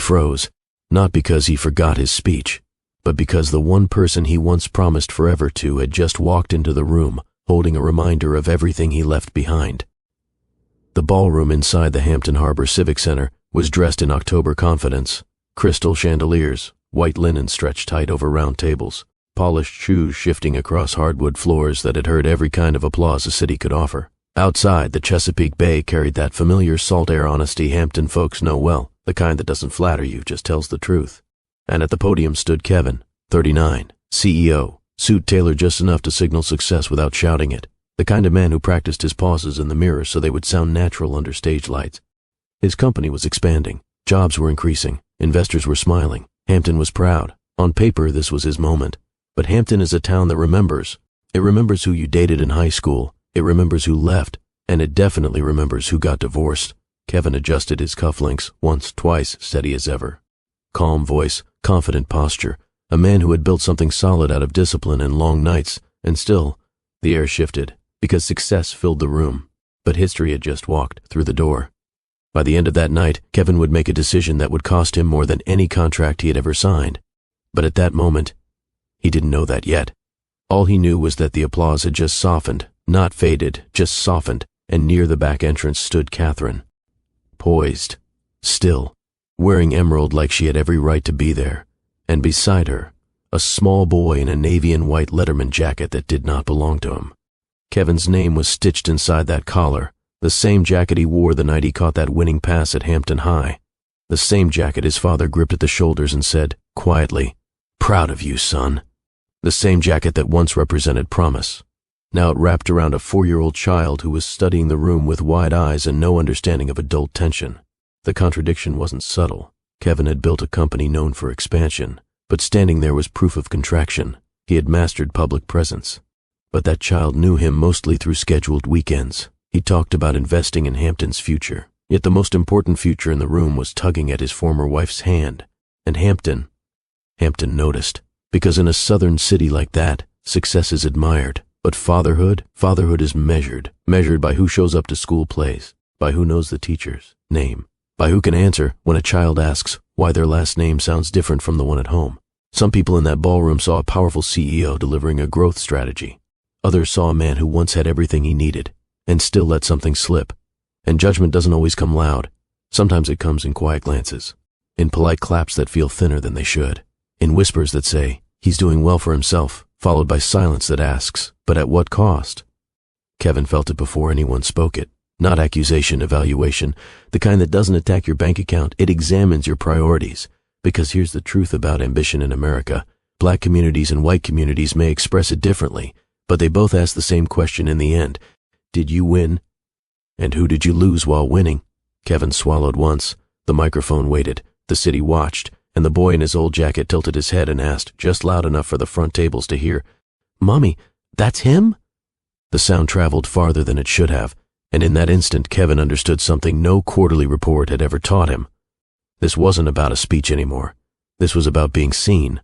froze, not because he forgot his speech, but because the one person he once promised forever to had just walked into the room, holding a reminder of everything he left behind. The ballroom inside the Hampton Harbor Civic Center was dressed in October confidence. Crystal chandeliers, white linen stretched tight over round tables, polished shoes shifting across hardwood floors that had heard every kind of applause the city could offer. Outside, the Chesapeake Bay carried that familiar salt air honesty Hampton folks know well, the kind that doesn't flatter you, just tells the truth. And at the podium stood Kevin, 39, CEO, suit tailored just enough to signal success without shouting it, the kind of man who practiced his pauses in the mirror so they would sound natural under stage lights. His company was expanding, jobs were increasing, investors were smiling, Hampton was proud. On paper, this was his moment. But Hampton is a town that remembers. It remembers who you dated in high school, it remembers who left, and it definitely remembers who got divorced. Kevin adjusted his cufflinks, once, twice, steady as ever. Calm voice, confident posture, a man who had built something solid out of discipline and long nights, and still, the air shifted, because success filled the room. But history had just walked through the door. By the end of that night, Kevin would make a decision that would cost him more than any contract he had ever signed. But at that moment, he didn't know that yet. All he knew was that the applause had just softened, not faded, just softened, and near the back entrance stood Catherine. Poised, still, wearing emerald like she had every right to be there, and beside her, a small boy in a navy and white Letterman jacket that did not belong to him. Kevin's name was stitched inside that collar, the same jacket he wore the night he caught that winning pass at Hampton High, the same jacket his father gripped at the shoulders and said, quietly, "Proud of you, son." The same jacket that once represented promise. Now it wrapped around a 4-year-old child who was studying the room with wide eyes and no understanding of adult tension. The contradiction wasn't subtle. Kevin had built a company known for expansion, but standing there was proof of contraction. He had mastered public presence. But that child knew him mostly through scheduled weekends. He talked about investing in Hampton's future, yet the most important future in the room was tugging at his former wife's hand. And Hampton noticed, because in a southern city like that, success is admired. But fatherhood is measured by who shows up to school plays, by who knows the teacher's name, by who can answer when a child asks why their last name sounds different from the one at home. Some people in that ballroom saw a powerful CEO delivering a growth strategy. Others saw a man who once had everything he needed, and still let something slip. And judgment doesn't always come loud. Sometimes it comes in quiet glances, in polite claps that feel thinner than they should, in whispers that say, "He's doing well for himself," followed by silence that asks, "But at what cost?" Kevin felt it before anyone spoke it. Not accusation, evaluation, the kind that doesn't attack your bank account, it examines your priorities. Because here's the truth about ambition in America. Black communities and white communities may express it differently, but they both ask the same question in the end. Did you win? And who did you lose while winning? Kevin swallowed once. The microphone waited. The city watched. And the boy in his old jacket tilted his head and asked, just loud enough for the front tables to hear, "Mommy, that's him?" The sound traveled farther than it should have, and in that instant Kevin understood something no quarterly report had ever taught him. This wasn't about a speech anymore. This was about being seen.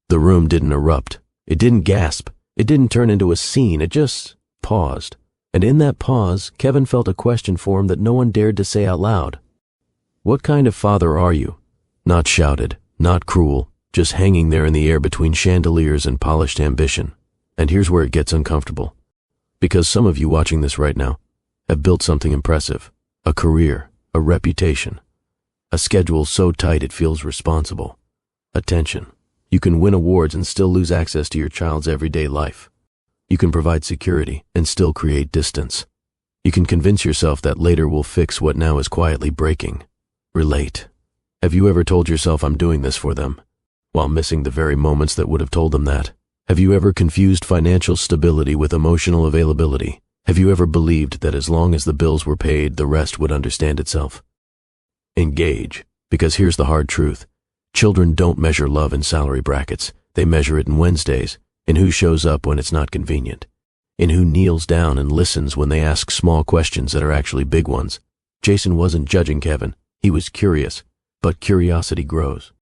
The room didn't erupt. It didn't gasp. It didn't turn into a scene. It just paused. And in that pause, Kevin felt a question for him that no one dared to say out loud. What kind of father are you? Not shouted, not cruel, just hanging there in the air between chandeliers and polished ambition. And here's where it gets uncomfortable. Because some of you watching this right now have built something impressive, a career, a reputation, a schedule so tight it feels responsible, attention. You can win awards and still lose access to your child's everyday life. You can provide security and still create distance. You can convince yourself that later will fix what now is quietly breaking. Relate. Have you ever told yourself, "I'm doing this for them," while missing the very moments that would have told them that? Have you ever confused financial stability with emotional availability? Have you ever believed that as long as the bills were paid, the rest would understand itself? Engage, because here's the hard truth. Children don't measure love in salary brackets. They measure it in Wednesdays, in who shows up when it's not convenient, in who kneels down and listens when they ask small questions that are actually big ones. Jason wasn't judging Kevin. He was curious. But curiosity grows.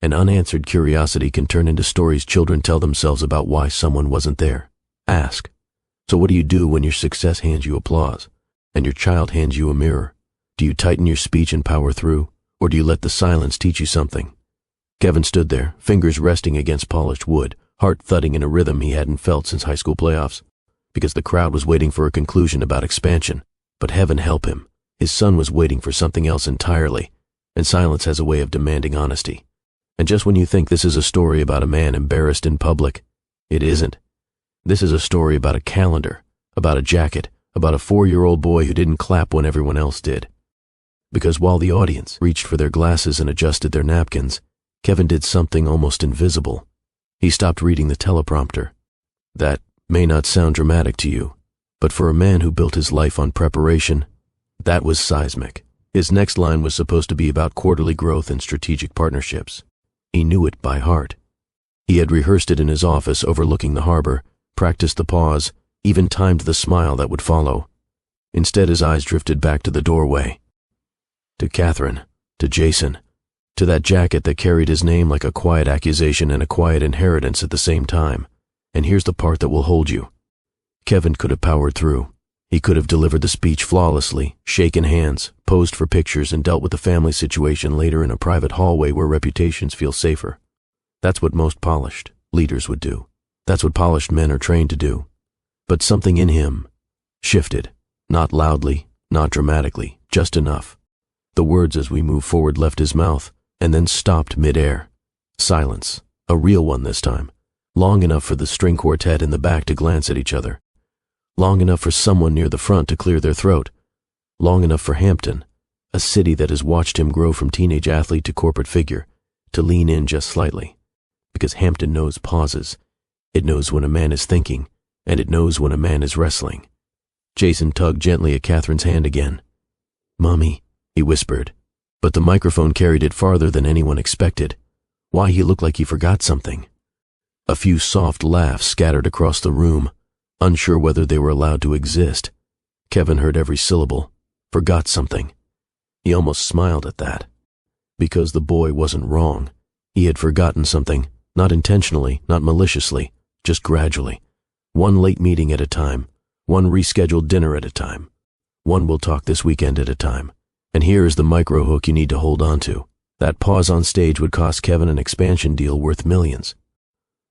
An unanswered curiosity can turn into stories children tell themselves about why someone wasn't there. Ask. So what do you do when your success hands you applause, and your child hands you a mirror? Do you tighten your speech and power through? Or do you let the silence teach you something? Kevin stood there, fingers resting against polished wood, heart thudding in a rhythm he hadn't felt since high school playoffs. Because the crowd was waiting for a conclusion about expansion. But heaven help him, his son was waiting for something else entirely, and silence has a way of demanding honesty. And just when you think this is a story about a man embarrassed in public, it isn't. This is a story about a calendar, about a jacket, about a 4-year-old boy who didn't clap when everyone else did. Because while the audience reached for their glasses and adjusted their napkins, Kevin did something almost invisible. He stopped reading the teleprompter. That may not sound dramatic to you, but for a man who built his life on preparation, that was seismic. His next line was supposed to be about quarterly growth and strategic partnerships. He knew it by heart. He had rehearsed it in his office overlooking the harbor, practiced the pause, even timed the smile that would follow. Instead, his eyes drifted back to the doorway. To Catherine, to Jason, to that jacket that carried his name like a quiet accusation and a quiet inheritance at the same time. And here's the part that will hold you. Kevin could have powered through. He could have delivered the speech flawlessly, shaken hands, posed for pictures, and dealt with the family situation later in a private hallway where reputations feel safer. That's what most polished leaders would do. That's what polished men are trained to do. But something in him shifted, not loudly, not dramatically, just enough. The words as we moved forward left his mouth, and then stopped mid-air. Silence, a real one this time, long enough for the string quartet in the back to glance at each other. Long enough for someone near the front to clear their throat. Long enough for Hampton, a city that has watched him grow from teenage athlete to corporate figure, to lean in just slightly. Because Hampton knows pauses. It knows when a man is thinking, and it knows when a man is wrestling. Jason tugged gently at Catherine's hand again. "Mommy," he whispered, but the microphone carried it farther than anyone expected. Why, he looked like he forgot something. A few soft laughs scattered across the room, unsure whether they were allowed to exist. Kevin heard every syllable. Forgot something. He almost smiled at that. Because the boy wasn't wrong. He had forgotten something, not intentionally, not maliciously, just gradually. One late meeting at a time, one rescheduled dinner at a time, one we'll talk this weekend at a time. And here is the micro hook you need to hold on to. That pause on stage would cost Kevin an expansion deal worth millions.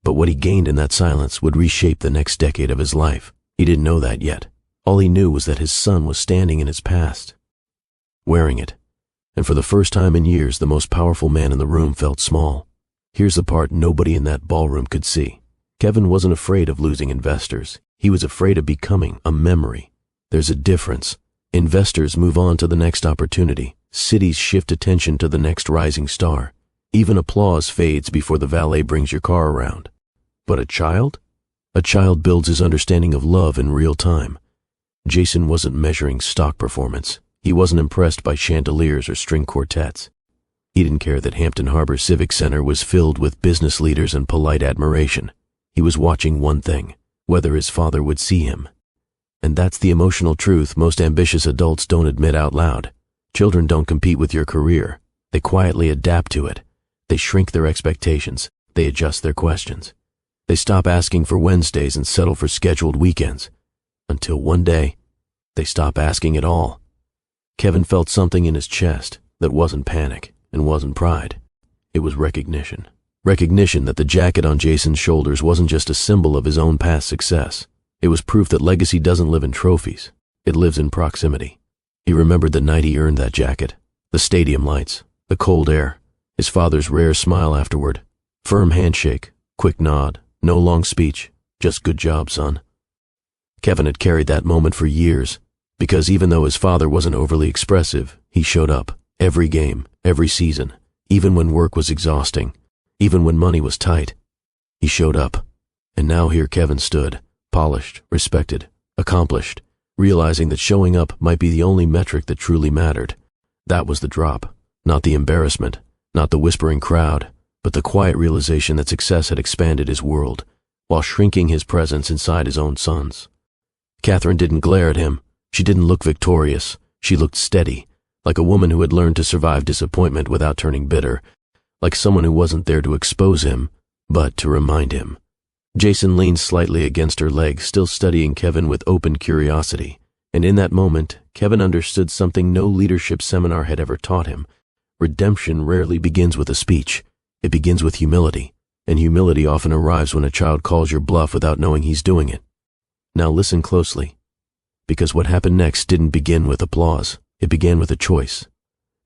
But what he gained in that silence would reshape the next decade of his life. He didn't know that yet. All he knew was that his son was standing in his past, wearing it. And for the first time in years, the most powerful man in the room felt small. Here's the part nobody in that ballroom could see. Kevin wasn't afraid of losing investors. He was afraid of becoming a memory. There's a difference. Investors move on to the next opportunity. Cities shift attention to the next rising star. Even applause fades before the valet brings your car around. But a child? A child builds his understanding of love in real time. Jason wasn't measuring stock performance. He wasn't impressed by chandeliers or string quartets. He didn't care that Hampton Harbor Civic Center was filled with business leaders and polite admiration. He was watching one thing, whether his father would see him. And that's the emotional truth most ambitious adults don't admit out loud. Children don't compete with your career. They quietly adapt to it. They shrink their expectations. They adjust their questions. They stop asking for Wednesdays and settle for scheduled weekends. Until one day, they stop asking at all. Kevin felt something in his chest that wasn't panic and wasn't pride. It was recognition. Recognition that the jacket on Jason's shoulders wasn't just a symbol of his own past success. It was proof that legacy doesn't live in trophies. It lives in proximity. He remembered the night he earned that jacket, the stadium lights, the cold air, his father's rare smile afterward, firm handshake, quick nod, no long speech, just good job, son. Kevin had carried that moment for years, because even though his father wasn't overly expressive, he showed up, every game, every season, even when work was exhausting, even when money was tight. He showed up, and now here Kevin stood, polished, respected, accomplished, realizing that showing up might be the only metric that truly mattered. That was the drop, not the embarrassment, not the whispering crowd, but the quiet realization that success had expanded his world, while shrinking his presence inside his own son's. Catherine didn't glare at him. She didn't look victorious. She looked steady, like a woman who had learned to survive disappointment without turning bitter, like someone who wasn't there to expose him, but to remind him. Jason leaned slightly against her leg, still studying Kevin with open curiosity, and in that moment, Kevin understood something no leadership seminar had ever taught him. Redemption rarely begins with a speech. It begins with humility, and humility often arrives when a child calls your bluff without knowing he's doing it. Now listen closely, because what happened next didn't begin with applause. It began with a choice.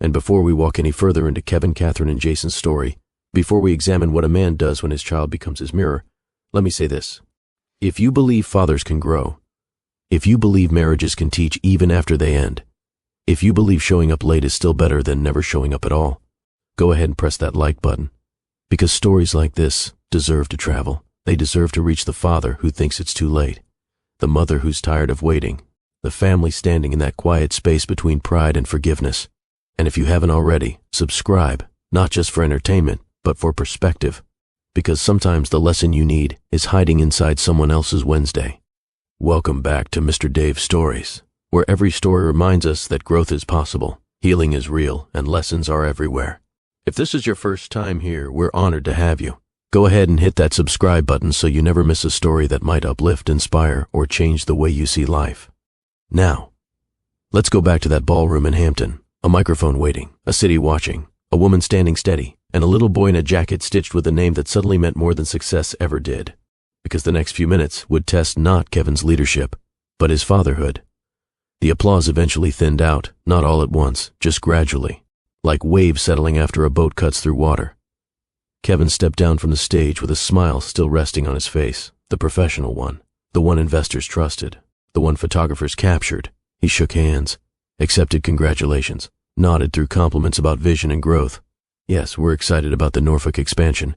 And before we walk any further into Kevin, Catherine, and Jason's story, before we examine what a man does when his child becomes his mirror, let me say this. If you believe fathers can grow, if you believe marriages can teach even after they end, if you believe showing up late is still better than never showing up at all, go ahead and press that like button. Because stories like this deserve to travel. They deserve to reach the father who thinks it's too late, the mother who's tired of waiting, the family standing in that quiet space between pride and forgiveness. And if you haven't already, subscribe, not just for entertainment, but for perspective. Because sometimes the lesson you need is hiding inside someone else's Wednesday. Welcome back to Mr. Dave's Stories, where every story reminds us that growth is possible, healing is real, and lessons are everywhere. If this is your first time here, we're honored to have you. Go ahead and hit that subscribe button so you never miss a story that might uplift, inspire, or change the way you see life. Now, let's go back to that ballroom in Hampton. A microphone waiting, a city watching, a woman standing steady, and a little boy in a jacket stitched with a name that suddenly meant more than success ever did. Because the next few minutes would test not Kevin's leadership, but his fatherhood. The applause eventually thinned out, not all at once, just gradually, like waves settling after a boat cuts through water. Kevin stepped down from the stage with a smile still resting on his face, the professional one, the one investors trusted, the one photographers captured. He shook hands, accepted congratulations, nodded through compliments about vision and growth. Yes, we're excited about the Norfolk expansion.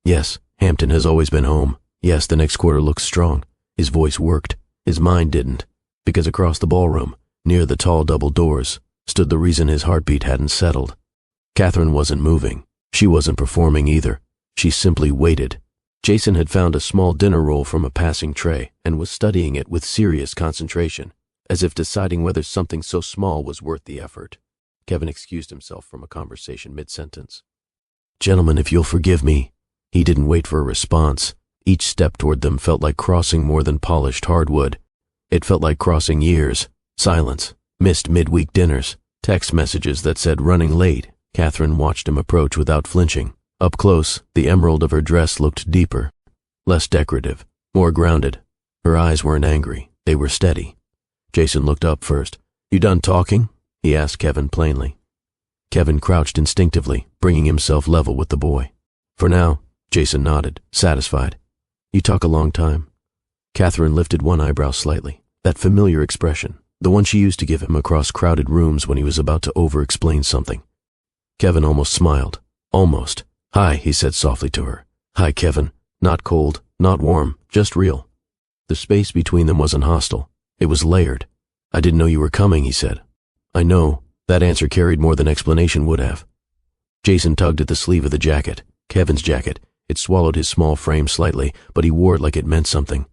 Yes, Hampton has always been home. Yes, the next quarter looks strong. His voice worked. His mind didn't. Because across the ballroom, near the tall double doors, stood the reason his heartbeat hadn't settled. Catherine wasn't moving. She wasn't performing either. She simply waited. Jason had found a small dinner roll from a passing tray and was studying it with serious concentration, as if deciding whether something so small was worth the effort. Kevin excused himself from a conversation mid-sentence. "Gentlemen, if you'll forgive me." He didn't wait for a response. Each step toward them felt like crossing more than polished hardwood. It felt like crossing years, silence, missed midweek dinners, text messages that said running late. Catherine watched him approach without flinching. Up close, the emerald of her dress looked deeper, less decorative, more grounded. Her eyes weren't angry, they were steady. Jason looked up first. "You done talking?" he asked Kevin plainly. Kevin crouched instinctively, bringing himself level with the boy. "For now," Jason nodded, satisfied. "You talk a long time." Catherine lifted one eyebrow slightly, that familiar expression, the one she used to give him across crowded rooms when he was about to over-explain something. Kevin almost smiled. Almost. "Hi," he said softly to her. "Hi, Kevin. Not cold, not warm, just real." The space between them wasn't hostile. It was layered. "I didn't know you were coming," he said. "I know." That answer carried more than explanation would have. Jason tugged at the sleeve of the jacket, Kevin's jacket. It swallowed his small frame slightly, but he wore it like it meant something.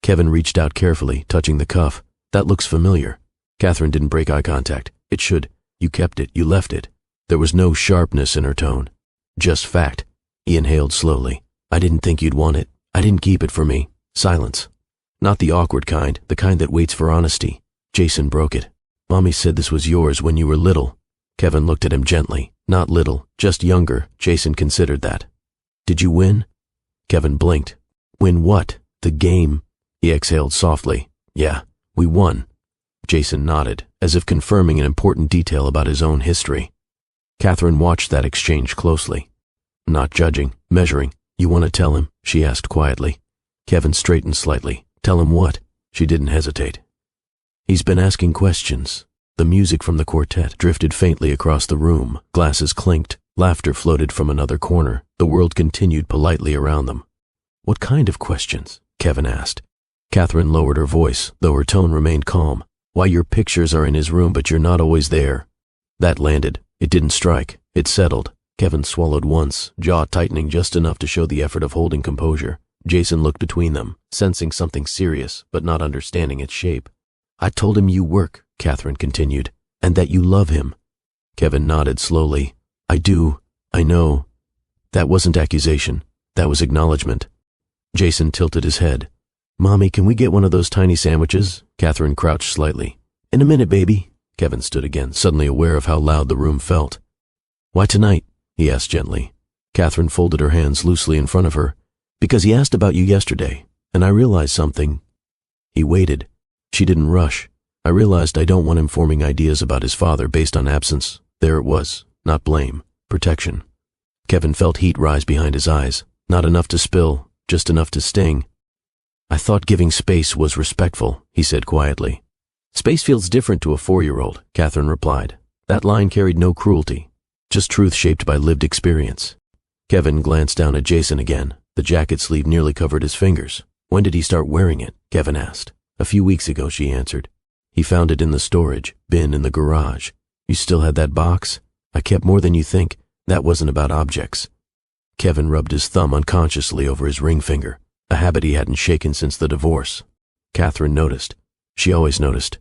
Kevin reached out carefully, touching the cuff. "That looks familiar." Catherine didn't break eye contact. "It should. You kept it. You left it." There was no sharpness in her tone. Just fact. He inhaled slowly. "I didn't think you'd want it. I didn't keep it for me." Silence. Not the awkward kind, the kind that waits for honesty. Jason broke it. "Mommy said this was yours when you were little." Kevin looked at him gently. Not little, just younger. Jason considered that. "Did you win?" Kevin blinked. "Win what? The game?" He exhaled softly. "Yeah, we won." Jason nodded, as if confirming an important detail about his own history. Catherine watched that exchange closely. Not judging, measuring. "You want to tell him?" she asked quietly. Kevin straightened slightly. "Tell him what?" She didn't hesitate. "He's been asking questions." The music from the quartet drifted faintly across the room. Glasses clinked. Laughter floated from another corner. The world continued politely around them. "What kind of questions?" Kevin asked. Catherine lowered her voice, though her tone remained calm. "Why your pictures are in his room but you're not always there." That landed. It didn't strike. It settled. Kevin swallowed once, jaw tightening just enough to show the effort of holding composure. Jason looked between them, sensing something serious, but not understanding its shape. "I told him you work," Catherine continued, "and that you love him." Kevin nodded slowly. "I do. I know." That wasn't accusation. That was acknowledgement. Jason tilted his head. "Mommy, can we get one of those tiny sandwiches?" Catherine crouched slightly. "In a minute, baby." Kevin stood again, suddenly aware of how loud the room felt. Why tonight? He asked gently. Catherine folded her hands loosely in front of her. Because he asked about you yesterday, and I realized something. He waited. She didn't rush. I realized I don't want him forming ideas about his father based on absence. There it was. Not blame. Protection. Kevin felt heat rise behind his eyes. Not enough to spill, just enough to sting. I thought giving space was respectful, he said quietly. Space feels different to a 4-year-old, Catherine replied. That line carried no cruelty, just truth shaped by lived experience. Kevin glanced down at Jason again. The jacket sleeve nearly covered his fingers. When did he start wearing it? Kevin asked. A few weeks ago, she answered. He found it in the storage bin in the garage. You still had that box? I kept more than you think. That wasn't about objects. Kevin rubbed his thumb unconsciously over his ring finger, a habit he hadn't shaken since the divorce. Catherine noticed. She always noticed.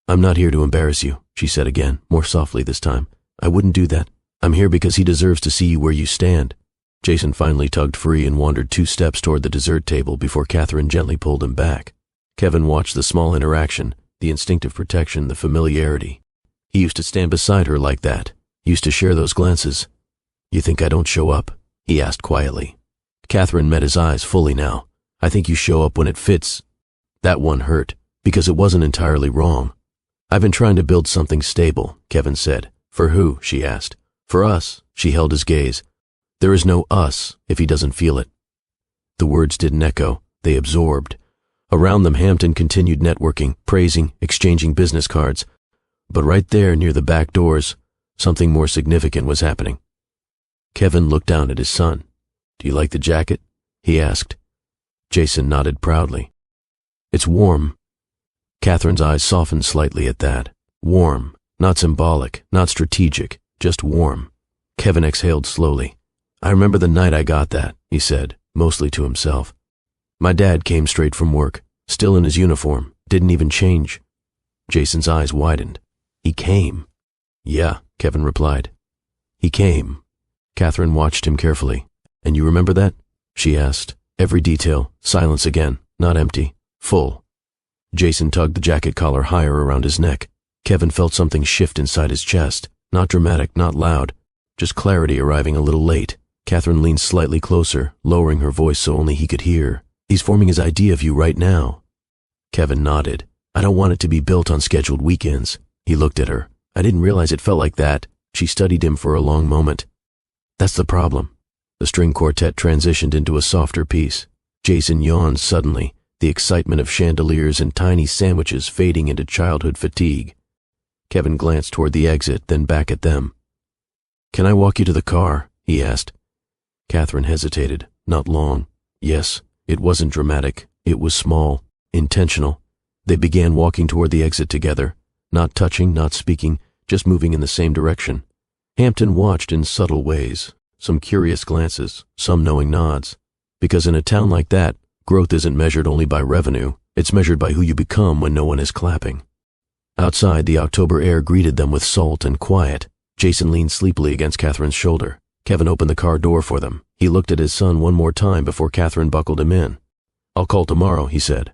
I'm not here to embarrass you, she said again, more softly this time. I wouldn't do that. I'm here because he deserves to see you where you stand. Jason finally tugged free and wandered 2 steps toward the dessert table before Catherine gently pulled him back. Kevin watched the small interaction, the instinctive protection, the familiarity. He used to stand beside her like that, used to share those glances. You think I don't show up? He asked quietly. Catherine met his eyes fully now. I think you show up when it fits. That one hurt, because it wasn't entirely wrong. I've been trying to build something stable, Kevin said. For who? She asked. For us. She held his gaze. There is no us if he doesn't feel it. The words didn't echo. They absorbed. Around them, Hampton continued networking, praising, exchanging business cards. But right there, near the back doors, something more significant was happening. Kevin looked down at his son. Do you like the jacket? He asked. Jason nodded proudly. It's warm. Catherine's eyes softened slightly at that. Warm, not symbolic, not strategic, just warm. Kevin exhaled slowly. I remember the night I got that, he said, mostly to himself. My dad came straight from work, still in his uniform, didn't even change. Jason's eyes widened. He came. Yeah, Kevin replied. He came. Catherine watched him carefully. And you remember that? She asked. Every detail, silence again, not empty, full. Jason tugged the jacket collar higher around his neck. Kevin felt something shift inside his chest, not dramatic, not loud, just clarity arriving a little late. Catherine leaned slightly closer, lowering her voice so only he could hear. He's forming his idea of you right now. Kevin nodded. I don't want it to be built on scheduled weekends. He looked at her. I didn't realize it felt like that. She studied him for a long moment. That's the problem. The string quartet transitioned into a softer piece. Jason yawned suddenly, the excitement of chandeliers and tiny sandwiches fading into childhood fatigue. Kevin glanced toward the exit, then back at them. Can I walk you to the car? He asked. Catherine hesitated. Not long. Yes, it wasn't dramatic. It was small, intentional. They began walking toward the exit together, not touching, not speaking, just moving in the same direction. Hampton watched in subtle ways, some curious glances, some knowing nods. Because in a town like that, growth isn't measured only by revenue, it's measured by who you become when no one is clapping. Outside, the October air greeted them with salt and quiet. Jason leaned sleepily against Catherine's shoulder. Kevin opened the car door for them. He looked at his son one more time before Catherine buckled him in. I'll call tomorrow, he said.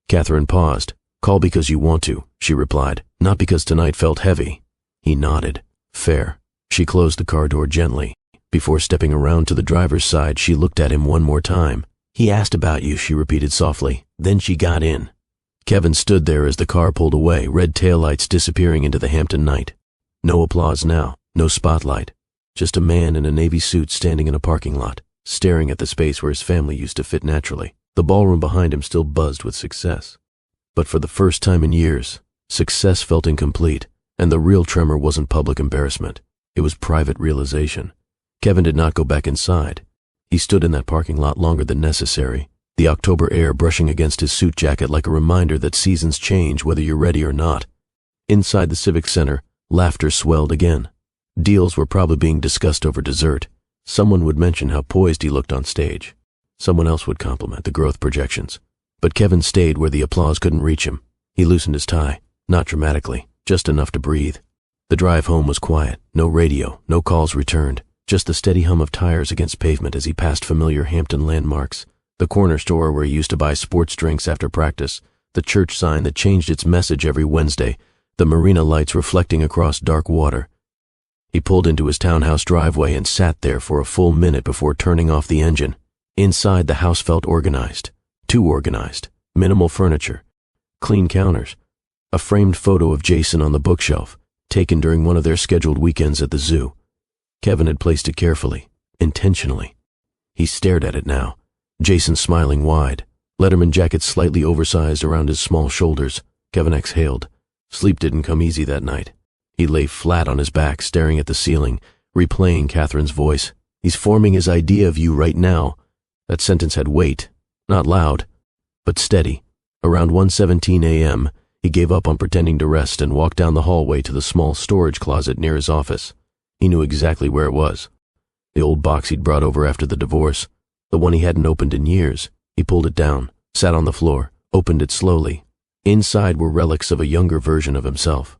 Catherine paused. Call because you want to, she replied, not because tonight felt heavy. He nodded. Fair. She closed the car door gently. Before stepping around to the driver's side, she looked at him one more time. He asked about you, she repeated softly. Then she got in. Kevin stood there as the car pulled away, red taillights disappearing into the Hampton night. No applause now, no spotlight. Just a man in a navy suit standing in a parking lot, staring at the space where his family used to fit naturally. The ballroom behind him still buzzed with success. But for the first time in years, success felt incomplete, and the real tremor wasn't public embarrassment. It was private realization. Kevin did not go back inside. He stood in that parking lot longer than necessary, the October air brushing against his suit jacket like a reminder that seasons change whether you're ready or not. Inside the Civic Center, laughter swelled again. Deals were probably being discussed over dessert. Someone would mention how poised he looked on stage. Someone else would compliment the growth projections. But Kevin stayed where the applause couldn't reach him. He loosened his tie, not dramatically, just enough to breathe. The drive home was quiet, no radio, no calls returned, just the steady hum of tires against pavement as he passed familiar Hampton landmarks. The corner store where he used to buy sports drinks after practice, the church sign that changed its message every Wednesday, the marina lights reflecting across dark water. He pulled into his townhouse driveway and sat there for a full minute before turning off the engine. Inside, the house felt organized. Too organized. Minimal furniture. Clean counters. A framed photo of Jason on the bookshelf, taken during one of their scheduled weekends at the zoo. Kevin had placed it carefully, intentionally. He stared at it now, Jason smiling wide, Letterman jacket slightly oversized around his small shoulders. Kevin exhaled. Sleep didn't come easy that night. He lay flat on his back, staring at the ceiling, replaying Catherine's voice. He's forming his idea of you right now. That sentence had weight, not loud, but steady. Around 1:17 a.m., he gave up on pretending to rest and walked down the hallway to the small storage closet near his office. He knew exactly where it was. The old box he'd brought over after the divorce, the one he hadn't opened in years. He pulled it down, sat on the floor, opened it slowly. Inside were relics of a younger version of himself.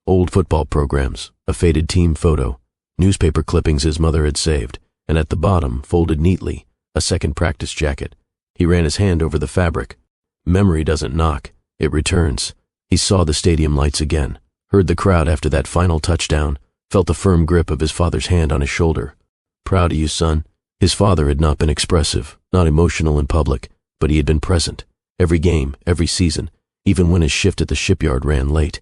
Old football programs, a faded team photo, newspaper clippings his mother had saved, and at the bottom, folded neatly, a second practice jacket. He ran his hand over the fabric. Memory doesn't knock, it returns. He saw the stadium lights again, heard the crowd after that final touchdown, felt the firm grip of his father's hand on his shoulder. Proud of you, son. His father had not been expressive, not emotional in public, but he had been present. Every game, every season, even when his shift at the shipyard ran late.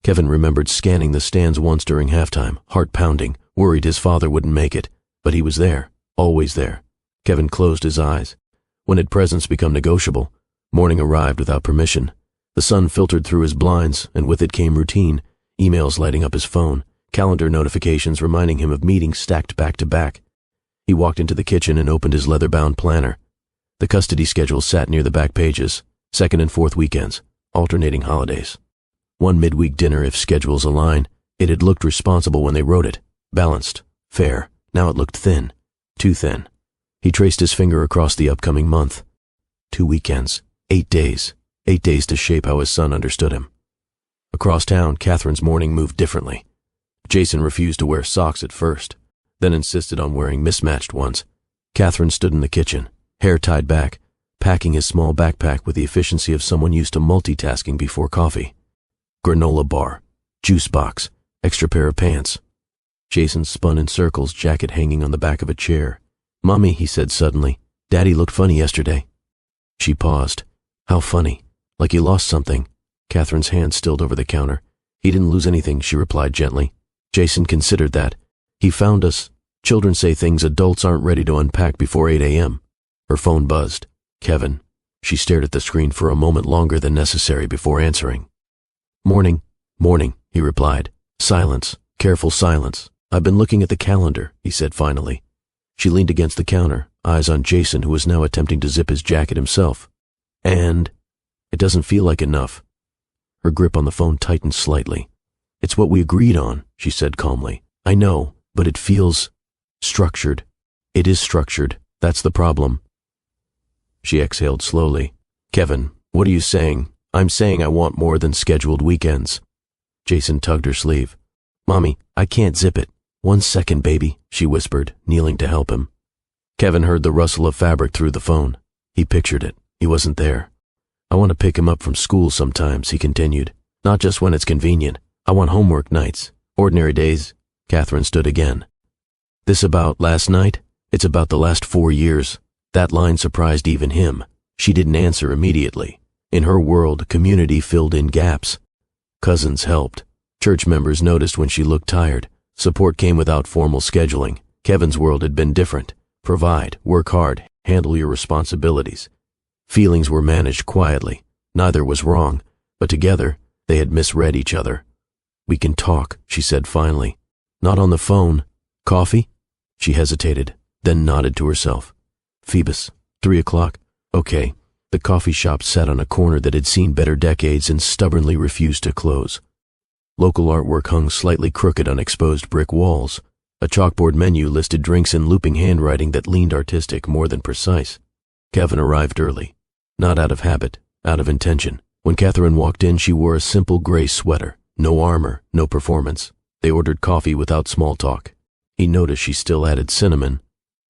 Kevin remembered scanning the stands once during halftime, heart pounding, worried his father wouldn't make it, but he was there, always there. Kevin closed his eyes. When had presence become negotiable? Morning arrived without permission. The sun filtered through his blinds, and with it came routine, emails lighting up his phone, calendar notifications reminding him of meetings stacked back to back. He walked into the kitchen and opened his leather-bound planner. The custody schedule sat near the back pages, second and fourth weekends, alternating holidays. One midweek dinner if schedules align. It had looked responsible when they wrote it, balanced, fair. Now it looked thin, too thin. He traced his finger across the upcoming month. 2 weekends, 8 days to shape how his son understood him. Across town, Catherine's morning moved differently. Jason refused to wear socks at first, then insisted on wearing mismatched ones. Catherine stood in the kitchen, hair tied back, packing his small backpack with the efficiency of someone used to multitasking before coffee. Granola bar, juice box, extra pair of pants. Jason spun in circles, jacket hanging on the back of a chair. "Mommy," he said suddenly, "Daddy looked funny yesterday." She paused. "How funny? Like he lost something." Catherine's hand stilled over the counter. "He didn't lose anything," she replied gently. Jason considered that. "He found us. Children say things adults aren't ready to unpack before 8 a.m. Her phone buzzed. "Kevin." She stared at the screen for a moment longer than necessary before answering. "Morning." "Morning," he replied. Silence. Careful silence. "I've been looking at the calendar," he said finally. She leaned against the counter, eyes on Jason, who was now attempting to zip his jacket himself. "And it doesn't feel like enough." Her grip on the phone tightened slightly. "It's what we agreed on," she said calmly. "I know, but it feels structured." "It is structured. That's the problem." She exhaled slowly. "Kevin, what are you saying?" "I'm saying I want more than scheduled weekends." Jason tugged her sleeve. "Mommy, I can't zip it." "1 second, baby," she whispered, kneeling to help him. Kevin heard the rustle of fabric through the phone. He pictured it. He wasn't there. "I want to pick him up from school sometimes," he continued. "Not just when it's convenient. I want homework nights. Ordinary days." Catherine stood again. "This about last night? It's about the last 4 years." That line surprised even him. She didn't answer immediately. In her world, community filled in gaps. Cousins helped. Church members noticed when she looked tired. Support came without formal scheduling. Kevin's world had been different. Provide, work hard, handle your responsibilities. Feelings were managed quietly. Neither was wrong, but together, they had misread each other. "We can talk," she said finally. "Not on the phone. Coffee?" She hesitated, then nodded to herself. "Phoebus, 3 o'clock. Okay." The coffee shop sat on a corner that had seen better decades and stubbornly refused to close. Local artwork hung slightly crooked on exposed brick walls. A chalkboard menu listed drinks in looping handwriting that leaned artistic more than precise. Kevin arrived early. Not out of habit, out of intention. When Catherine walked in, she wore a simple gray sweater. No armor, no performance. They ordered coffee without small talk. He noticed she still added cinnamon.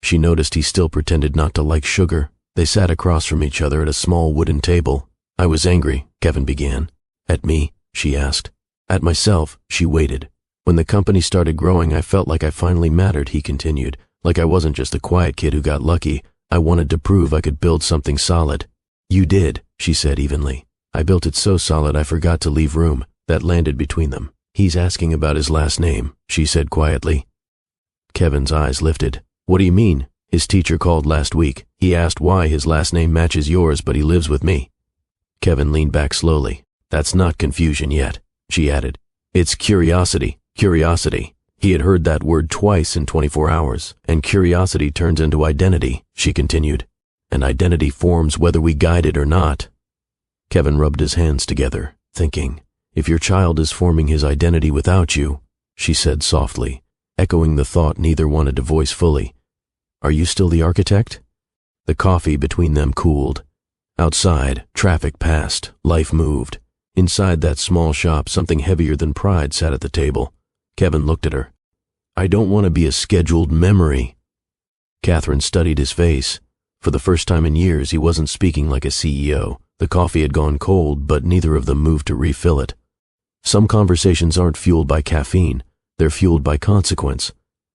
She noticed he still pretended not to like sugar. They sat across from each other at a small wooden table. "I was angry," Kevin began. "At me?" she asked. "At myself." She waited. When the company started growing, I felt like I finally mattered, he continued. Like I wasn't just a quiet kid who got lucky. I wanted to prove I could build something solid. You did, she said evenly. I built it so solid I forgot to leave room. That landed between them. He's asking about his last name, she said quietly. Kevin's eyes lifted. What do you mean? His teacher called last week. He asked why his last name matches yours, but he lives with me. Kevin leaned back slowly. That's not confusion yet, she added. It's curiosity. Curiosity. He had heard that word twice in 24 hours, and curiosity turns into identity, she continued. And identity forms whether we guide it or not. Kevin rubbed his hands together, thinking, if your child is forming his identity without you, she said softly, echoing the thought neither wanted to voice fully. Are you still the architect? The coffee between them cooled. Outside, traffic passed, life moved. Inside that small shop, something heavier than pride sat at the table. Kevin looked at her. I don't want to be a scheduled memory. Catherine studied his face. For the first time in years, he wasn't speaking like a CEO. The coffee had gone cold, but neither of them moved to refill it. Some conversations aren't fueled by caffeine. They're fueled by consequence.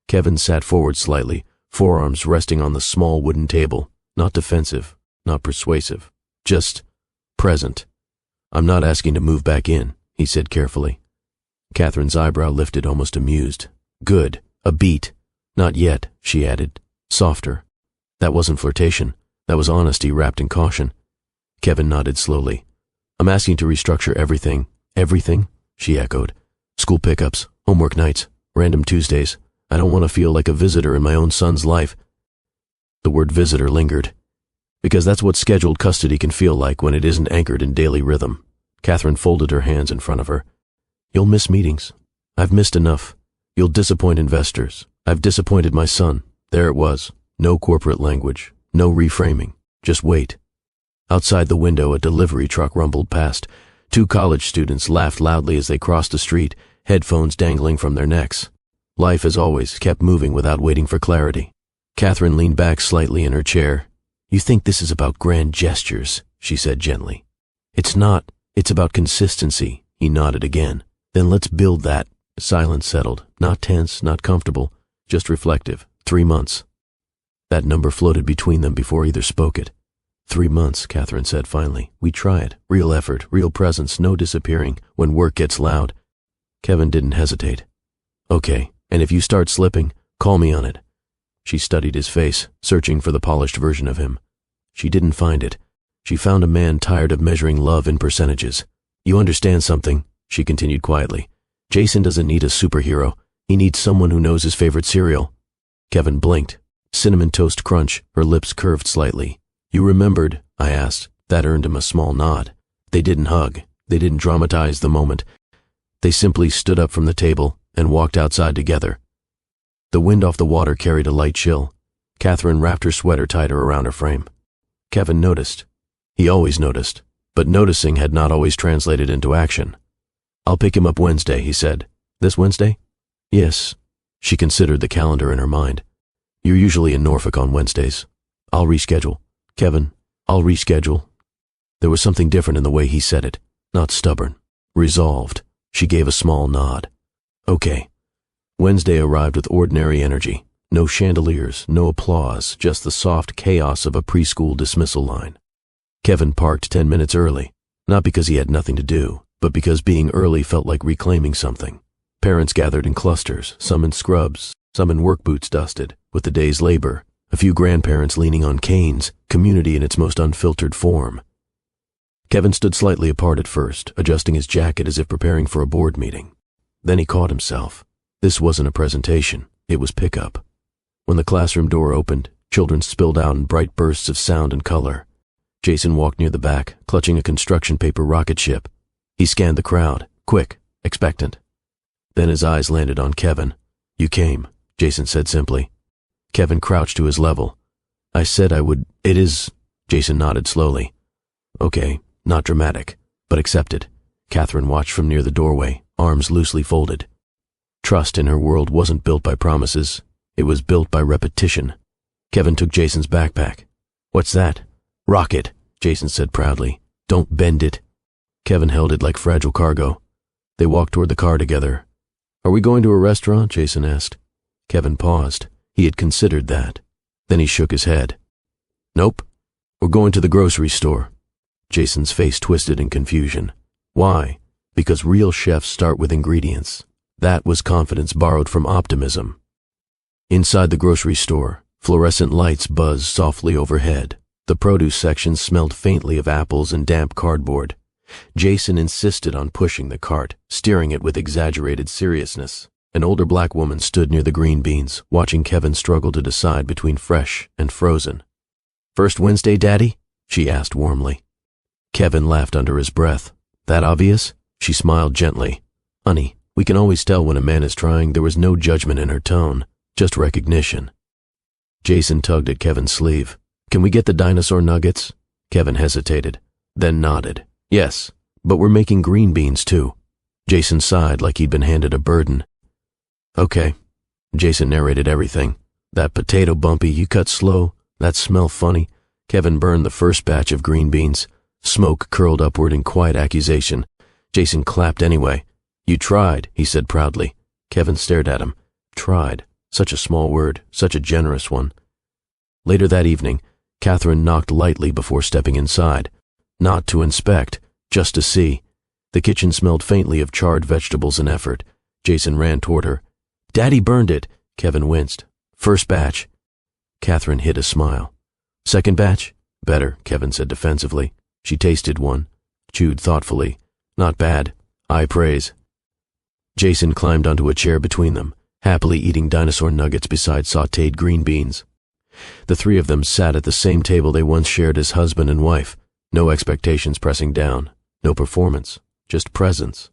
Kevin sat forward slightly, forearms resting on the small wooden table. Not defensive, not persuasive, just present. I'm not asking to move back in, he said carefully. Catherine's eyebrow lifted, almost amused. Good, a beat. Not yet, she added, softer. That wasn't flirtation. That was honesty wrapped in caution. Kevin nodded slowly. I'm asking to restructure everything. Everything? She echoed. School pickups, homework nights, random Tuesdays. I don't want to feel like a visitor in my own son's life. The word visitor lingered. Because that's what scheduled custody can feel like when it isn't anchored in daily rhythm. Catherine folded her hands in front of her. You'll miss meetings. I've missed enough. You'll disappoint investors. I've disappointed my son. There it was. No corporate language. No reframing. Just wait. Outside the window, a delivery truck rumbled past. 2 college students laughed loudly as they crossed the street, headphones dangling from their necks. Life, as always, kept moving without waiting for clarity. Catherine leaned back slightly in her chair. You think this is about grand gestures, she said gently. It's not. It's about consistency. He nodded again. Then let's build that. Silence settled. Not tense, not comfortable, just reflective. 3 months. That number floated between them before either spoke it. 3 months, Catherine said finally. We try it. Real effort, real presence, no disappearing when work gets loud. Kevin didn't hesitate. Okay, and if you start slipping, call me on it. She studied his face, searching for the polished version of him. She didn't find it. She found a man tired of measuring love in percentages. You understand something, she continued quietly. Jason doesn't need a superhero. He needs someone who knows his favorite cereal. Kevin blinked. Cinnamon Toast Crunch, her lips curved slightly. You remembered, I asked. That earned him a small nod. They didn't hug. They didn't dramatize the moment. They simply stood up from the table and walked outside together. The wind off the water carried a light chill. Catherine wrapped her sweater tighter around her frame. Kevin noticed. He always noticed, but noticing had not always translated into action. I'll pick him up Wednesday, he said. This Wednesday? Yes. She considered the calendar in her mind. You're usually in Norfolk on Wednesdays. I'll reschedule. Kevin, I'll reschedule. There was something different in the way he said it. Not stubborn. Resolved. She gave a small nod. Okay. Wednesday arrived with ordinary energy. No chandeliers, no applause, just the soft chaos of a preschool dismissal line. Kevin parked 10 minutes early, not because he had nothing to do, but because being early felt like reclaiming something. Parents gathered in clusters, some in scrubs, some in work boots dusted, with the day's labor, a few grandparents leaning on canes, community in its most unfiltered form. Kevin stood slightly apart at first, adjusting his jacket as if preparing for a board meeting. Then he caught himself. This wasn't a presentation, it was pickup. When the classroom door opened, children spilled out in bright bursts of sound and color. Jason walked near the back, clutching a construction paper rocket ship. He scanned the crowd, quick, expectant. Then his eyes landed on Kevin. You came, Jason said simply. Kevin crouched to his level. I said I would. It is. Jason nodded slowly. Okay, not dramatic, but accepted. Catherine watched from near the doorway, arms loosely folded. Trust in her world wasn't built by promises. It was built by repetition. Kevin took Jason's backpack. What's that? Rocket, Jason said proudly. Don't bend it. Kevin held it like fragile cargo. They walked toward the car together. Are we going to a restaurant? Jason asked. Kevin paused. He had considered that. Then he shook his head. Nope. We're going to the grocery store. Jason's face twisted in confusion. Why? Because real chefs start with ingredients. That was confidence borrowed from optimism. Inside the grocery store, fluorescent lights buzzed softly overhead. The produce section smelled faintly of apples and damp cardboard. Jason insisted on pushing the cart, steering it with exaggerated seriousness. An older black woman stood near the green beans, watching Kevin struggle to decide between fresh and frozen. First Wednesday, Daddy? She asked warmly. Kevin laughed under his breath. That obvious? She smiled gently. Honey, we can always tell when a man is trying. There was no judgment in her tone, just recognition. Jason tugged at Kevin's sleeve. Can we get the dinosaur nuggets? Kevin hesitated, then nodded. Yes, but we're making green beans too. Jason sighed like he'd been handed a burden. Okay. Jason narrated everything. That potato bumpy, you cut slow. That smell funny. Kevin burned the first batch of green beans. Smoke curled upward in quiet accusation. Jason clapped anyway. You tried, he said proudly. Kevin stared at him. Tried. Such a small word, such a generous one. Later that evening, Catherine knocked lightly before stepping inside. Not to inspect, just to see. The kitchen smelled faintly of charred vegetables and effort. Jason ran toward her. Daddy burned it. Kevin winced. First batch. Catherine hid a smile. Second batch? Better, Kevin said defensively. She tasted one, chewed thoughtfully. Not bad. High praise. Jason climbed onto a chair between them, happily eating dinosaur nuggets beside sautéed green beans. The three of them sat at the same table they once shared as husband and wife. No expectations pressing down, no performance, just presence.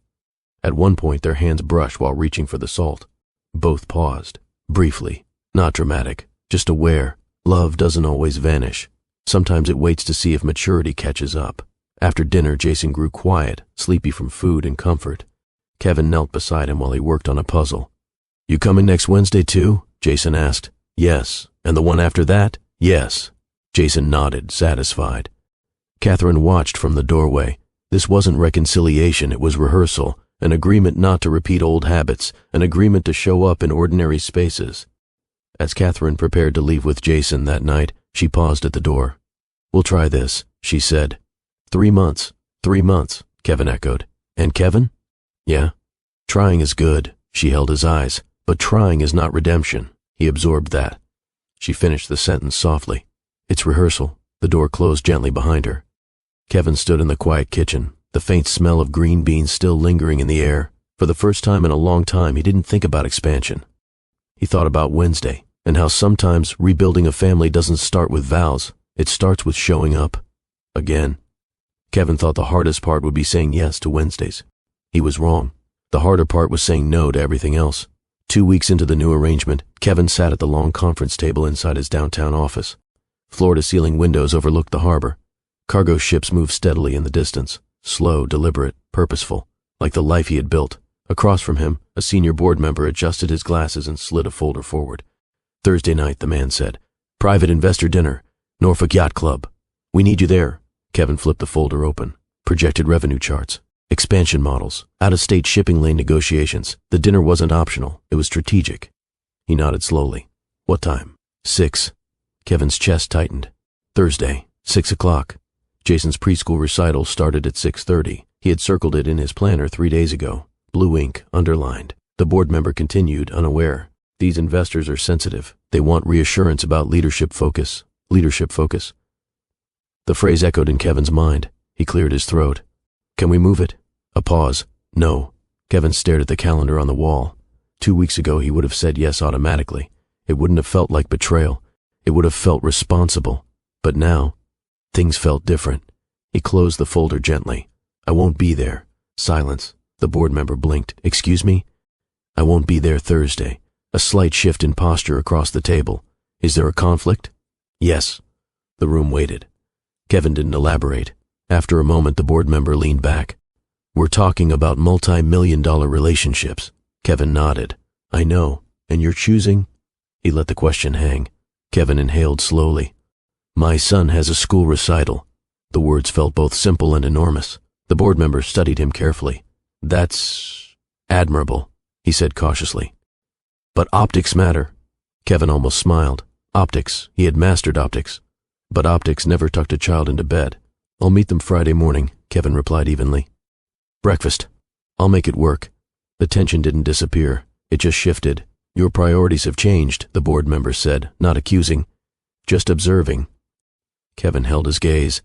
At one point their hands brushed while reaching for the salt. Both paused, briefly, not dramatic, just aware. Love doesn't always vanish. Sometimes it waits to see if maturity catches up. After dinner, Jason grew quiet, sleepy from food and comfort. Kevin knelt beside him while he worked on a puzzle. You coming next Wednesday too? Jason asked. Yes. And the one after that? Yes. Jason nodded, satisfied. Catherine watched from the doorway. This wasn't reconciliation, it was rehearsal, an agreement not to repeat old habits, an agreement to show up in ordinary spaces. As Catherine prepared to leave with Jason that night, she paused at the door. We'll try this, she said. 3 months. 3 months, Kevin echoed. And Kevin? Yeah. Trying is good, she held his eyes, but trying is not redemption. He absorbed that. She finished the sentence softly. It's rehearsal. The door closed gently behind her. Kevin stood in the quiet kitchen, the faint smell of green beans still lingering in the air. For the first time in a long time, he didn't think about expansion. He thought about Wednesday, and how sometimes rebuilding a family doesn't start with vows. It starts with showing up. Again. Kevin thought the hardest part would be saying yes to Wednesdays. He was wrong. The harder part was saying no to everything else. 2 weeks into the new arrangement, Kevin sat at the long conference table inside his downtown office. Floor-to-ceiling windows overlooked the harbor. Cargo ships moved steadily in the distance, slow, deliberate, purposeful, like the life he had built. Across from him, a senior board member adjusted his glasses and slid a folder forward. Thursday night, the man said. Private investor dinner, Norfolk Yacht Club. We need you there. Kevin flipped the folder open. Projected revenue charts, expansion models, out-of-state shipping lane negotiations. The dinner wasn't optional, it was strategic. He nodded slowly. What time? 6. Kevin's chest tightened. Thursday, 6 o'clock. Jason's preschool recital started at 6:30. He had circled it in his planner 3 days ago. Blue ink, underlined. The board member continued, unaware. These investors are sensitive. They want reassurance about leadership focus. Leadership focus. The phrase echoed in Kevin's mind. He cleared his throat. Can we move it? A pause. No. Kevin stared at the calendar on the wall. 2 weeks ago he would have said yes automatically. It wouldn't have felt like betrayal. It would have felt responsible. But now, things felt different. He closed the folder gently. I won't be there. Silence. The board member blinked. Excuse me? I won't be there Thursday. A slight shift in posture across the table. Is there a conflict? Yes. The room waited. Kevin didn't elaborate. After a moment, the board member leaned back. We're talking about multi-million-dollar relationships. Kevin nodded. I know. And you're choosing? He let the question hang. Kevin inhaled slowly. My son has a school recital. The words felt both simple and enormous. The board member studied him carefully. That's admirable. he said cautiously. But optics matter. Kevin almost smiled. Optics. He had mastered optics. But optics never tucked a child into bed. I'll meet them Friday morning, Kevin replied evenly. Breakfast. I'll make it work. The tension didn't disappear. It just shifted. Your priorities have changed, the board member said, not accusing, just observing. Kevin held his gaze.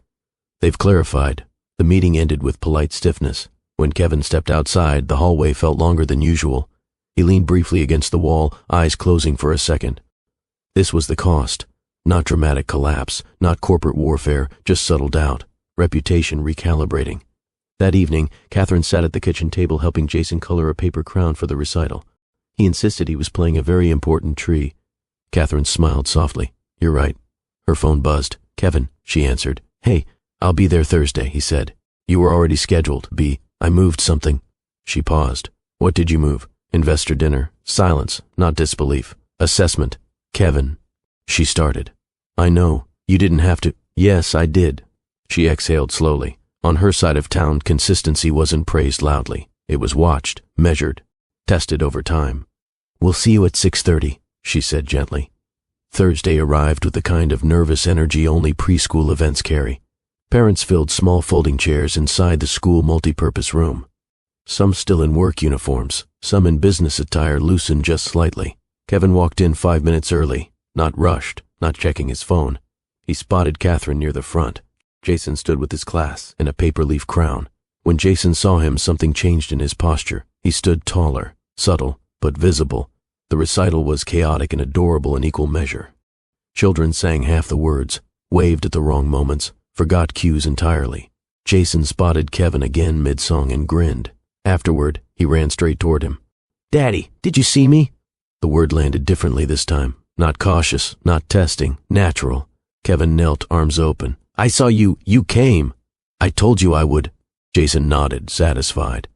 They've clarified. The meeting ended with polite stiffness. When Kevin stepped outside, the hallway felt longer than usual. He leaned briefly against the wall, eyes closing for a second. This was the cost. Not dramatic collapse, not corporate warfare, just subtle doubt, reputation recalibrating. That evening, Catherine sat at the kitchen table helping Jason color a paper crown for the recital. He insisted he was playing a very important tree. Catherine smiled softly. You're right. Her phone buzzed. Kevin, she answered. Hey, I'll be there Thursday, he said. You were already scheduled, B. I moved something. She paused. What did you move? Investor dinner. Silence, not disbelief. Assessment. Kevin. She started. I know. You didn't have to. Yes, I did. She exhaled slowly. On her side of town, consistency wasn't praised loudly. It was watched, measured, tested over time. We'll see you at 6:30, she said gently. Thursday arrived with the kind of nervous energy only preschool events carry. Parents filled small folding chairs inside the school multipurpose room. Some still in work uniforms, some in business attire loosened just slightly. Kevin walked in 5 minutes early, not rushed, not checking his phone. He spotted Catherine near the front. Jason stood with his class in a paper leaf crown. When Jason saw him, something changed in his posture. He stood taller, subtle, but visible. The recital was chaotic and adorable in equal measure. Children sang half the words, waved at the wrong moments, forgot cues entirely. Jason spotted Kevin again mid-song and grinned. Afterward, he ran straight toward him. Daddy, did you see me? The word landed differently this time. Not cautious, not testing, natural. Kevin knelt, arms open. I saw you. You came. I told you I would. Jason nodded, satisfied.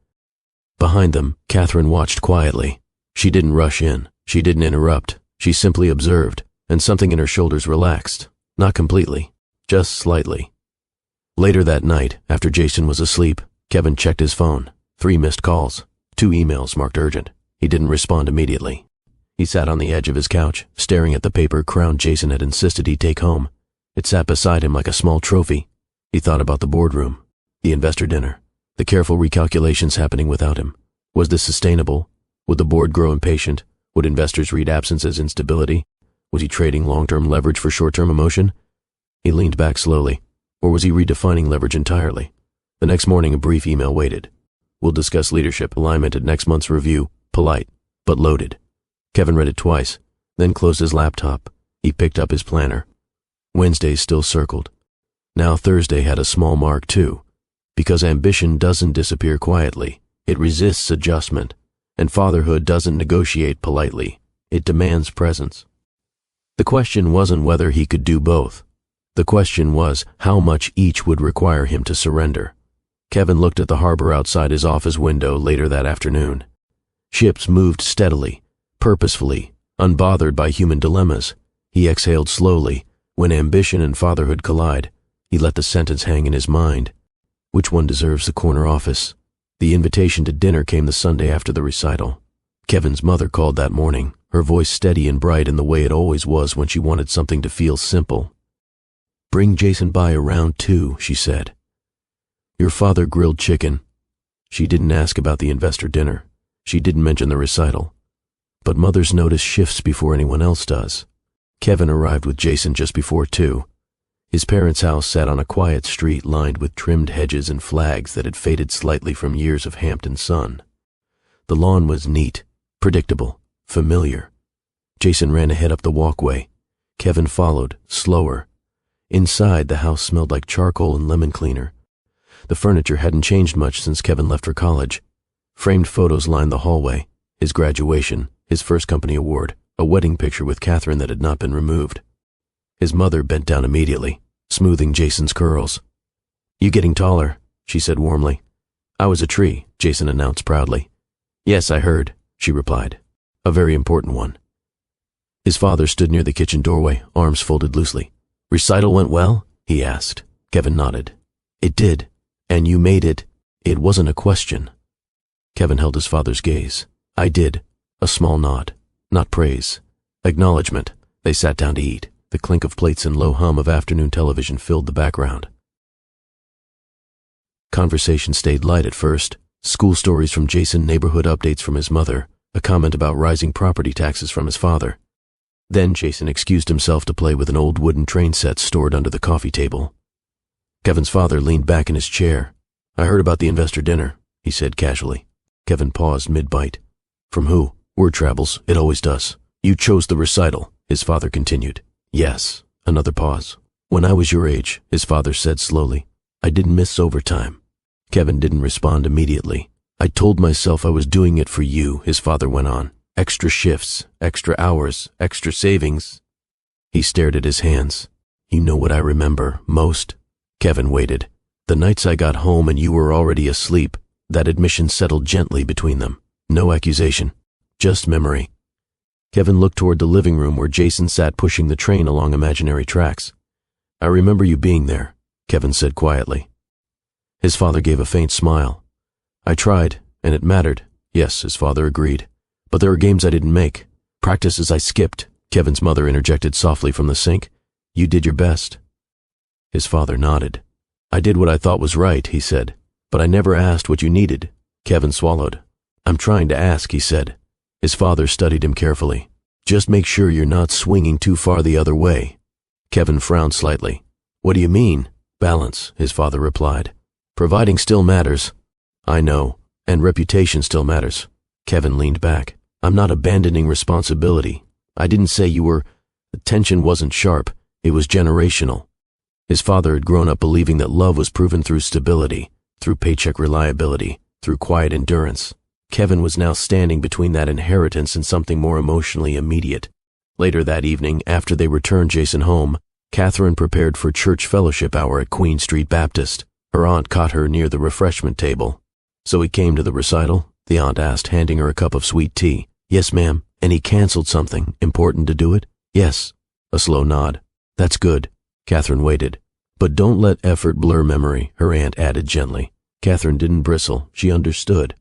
Behind them, Catherine watched quietly. She didn't rush in. She didn't interrupt. She simply observed, and something in her shoulders relaxed. Not completely, just slightly. Later that night, after Jason was asleep, Kevin checked his phone. 3 missed calls. 2 emails marked urgent. He didn't respond immediately. He sat on the edge of his couch, staring at the paper crown Jason had insisted he take home. It sat beside him like a small trophy. He thought about the boardroom, the investor dinner, the careful recalculations happening without him. Was this sustainable? Would the board grow impatient? Would investors read absence as instability? Was he trading long-term leverage for short-term emotion? He leaned back slowly. Or was he redefining leverage entirely? The next morning, a brief email waited. We'll discuss leadership alignment at next month's review. Polite, but loaded. Kevin read it twice, then closed his laptop. He picked up his planner. Wednesday still circled. Now Thursday had a small mark too, because ambition doesn't disappear quietly. It resists adjustment, and fatherhood doesn't negotiate politely. It demands presence. The question wasn't whether he could do both. The question was how much each would require him to surrender. Kevin looked at the harbor outside his office window later that afternoon. Ships moved steadily, purposefully, unbothered by human dilemmas. He exhaled slowly. When ambition and fatherhood collide, he let the sentence hang in his mind. Which one deserves the corner office? The invitation to dinner came the Sunday after the recital. Kevin's mother called that morning, her voice steady and bright in the way it always was when she wanted something to feel simple. Bring Jason by around 2, she said. Your father grilled chicken. She didn't ask about the investor dinner. She didn't mention the recital. But mothers notice shifts before anyone else does. Kevin arrived with Jason just before 2. His parents' house sat on a quiet street lined with trimmed hedges and flags that had faded slightly from years of Hampton sun. The lawn was neat, predictable, familiar. Jason ran ahead up the walkway. Kevin followed, slower. Inside, the house smelled like charcoal and lemon cleaner. The furniture hadn't changed much since Kevin left for college. Framed photos lined the hallway, his graduation, his first company award, a wedding picture with Catherine that had not been removed. His mother bent down immediately, smoothing Jason's curls. You getting taller, she said warmly. I was a tree, Jason announced proudly. Yes, I heard, she replied. A very important one. His father stood near the kitchen doorway, arms folded loosely. Recital went well? He asked. Kevin nodded. It did. And you made it. It wasn't a question. Kevin held his father's gaze. I did. A small nod. Not praise. Acknowledgement. They sat down to eat. The clink of plates and low hum of afternoon television filled the background. Conversation stayed light at first. School stories from Jason, neighborhood updates from his mother, a comment about rising property taxes from his father. Then Jason excused himself to play with an old wooden train set stored under the coffee table. Kevin's father leaned back in his chair. I heard about the investor dinner, he said casually. Kevin paused mid-bite. From who? Word travels. It always does. You chose the recital, his father continued. Yes. Another pause. When I was your age, his father said slowly, I didn't miss overtime. Kevin didn't respond immediately. I told myself I was doing it for you, his father went on. Extra shifts, extra hours, extra savings. He stared at his hands. You know what I remember most? Kevin waited. The nights I got home and you were already asleep, that admission settled gently between them. No accusation. Just memory. Kevin looked toward the living room where Jason sat pushing the train along imaginary tracks. I remember you being there, Kevin said quietly. His father gave a faint smile. I tried, and it mattered. Yes, his father agreed. But there were games I didn't make. Practices I skipped, Kevin's mother interjected softly from the sink. You did your best. His father nodded. I did what I thought was right, he said. But I never asked what you needed. Kevin swallowed. I'm trying to ask, he said. His father studied him carefully. Just make sure you're not swinging too far the other way. Kevin frowned slightly. What do you mean? Balance, his father replied. Providing still matters. I know, and reputation still matters. Kevin leaned back. I'm not abandoning responsibility. I didn't say you were. The tension wasn't sharp. It was generational. His father had grown up believing that love was proven through stability, through paycheck reliability, through quiet endurance. Kevin was now standing between that inheritance and something more emotionally immediate. Later that evening, after they returned Jason home, Catherine prepared for church fellowship hour at Queen Street Baptist. Her aunt caught her near the refreshment table. So he came to the recital? The aunt asked, handing her a cup of sweet tea. Yes, ma'am. And he canceled something. Important to do it? Yes. A slow nod. That's good. Catherine waited. But don't let effort blur memory, her aunt added gently. Catherine didn't bristle. She understood.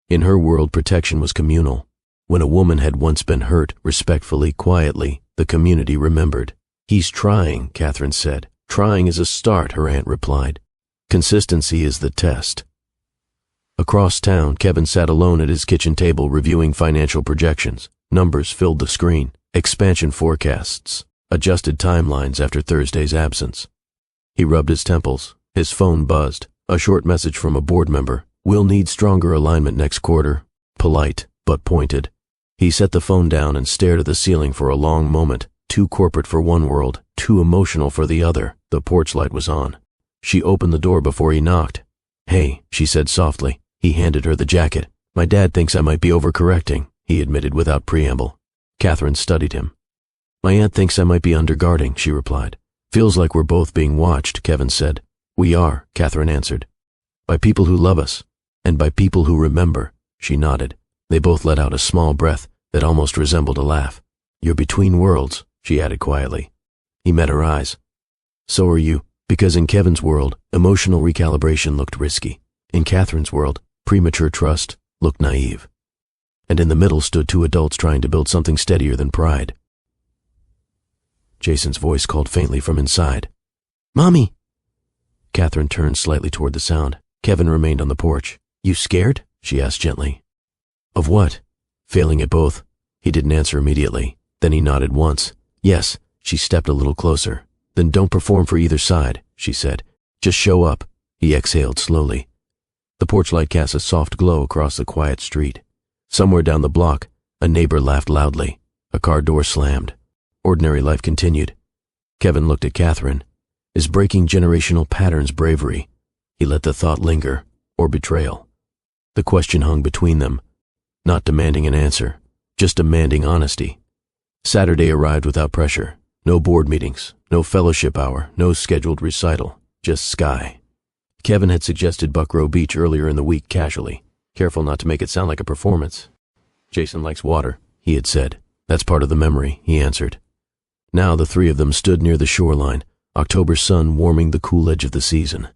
In her world, protection was communal. When a woman had once been hurt, respectfully, quietly, the community remembered. He's trying, Catherine said. Trying is a start, her aunt replied. Consistency is the test. Across town, Kevin sat alone at his kitchen table reviewing financial projections. Numbers filled the screen. Expansion forecasts. Adjusted timelines after Thursday's absence. He rubbed his temples. His phone buzzed. A short message from a board member. We'll need stronger alignment next quarter. Polite, but pointed. He set the phone down and stared at the ceiling for a long moment. Too corporate for one world, too emotional for the other. The porch light was on. She opened the door before he knocked. Hey, she said softly. He handed her the jacket. My dad thinks I might be overcorrecting, he admitted without preamble. Catherine studied him. My aunt thinks I might be underguarding, she replied. Feels like we're both being watched, Kevin said. We are, Catherine answered. By people who love us, and by people who remember, she nodded. They both let out a small breath that almost resembled a laugh. You're between worlds, she added quietly. He met her eyes. So are you, because in Kevin's world, emotional recalibration looked risky. In Catherine's world, premature trust looked naive. And in the middle stood two adults trying to build something steadier than pride. Jason's voice called faintly from inside. Mommy! Catherine turned slightly toward the sound. Kevin remained on the porch. You scared? She asked gently. Of what? Failing at both. He didn't answer immediately. Then he nodded once. Yes. She stepped a little closer. Then don't perform for either side, she said. Just show up. He exhaled slowly. The porch light cast a soft glow across the quiet street. Somewhere down the block, a neighbor laughed loudly. A car door slammed. Ordinary life continued. Kevin looked at Catherine. Is breaking generational patterns bravery? He let the thought linger, or betrayal. The question hung between them, not demanding an answer, just demanding honesty. Saturday arrived without pressure. No board meetings, no fellowship hour, no scheduled recital, just sky. Kevin had suggested Buckrow Beach earlier in the week casually, careful not to make it sound like a performance. Jason likes water, he had said. That's part of the memory, he answered. Now the three of them stood near the shoreline, October sun warming the cool edge of the season.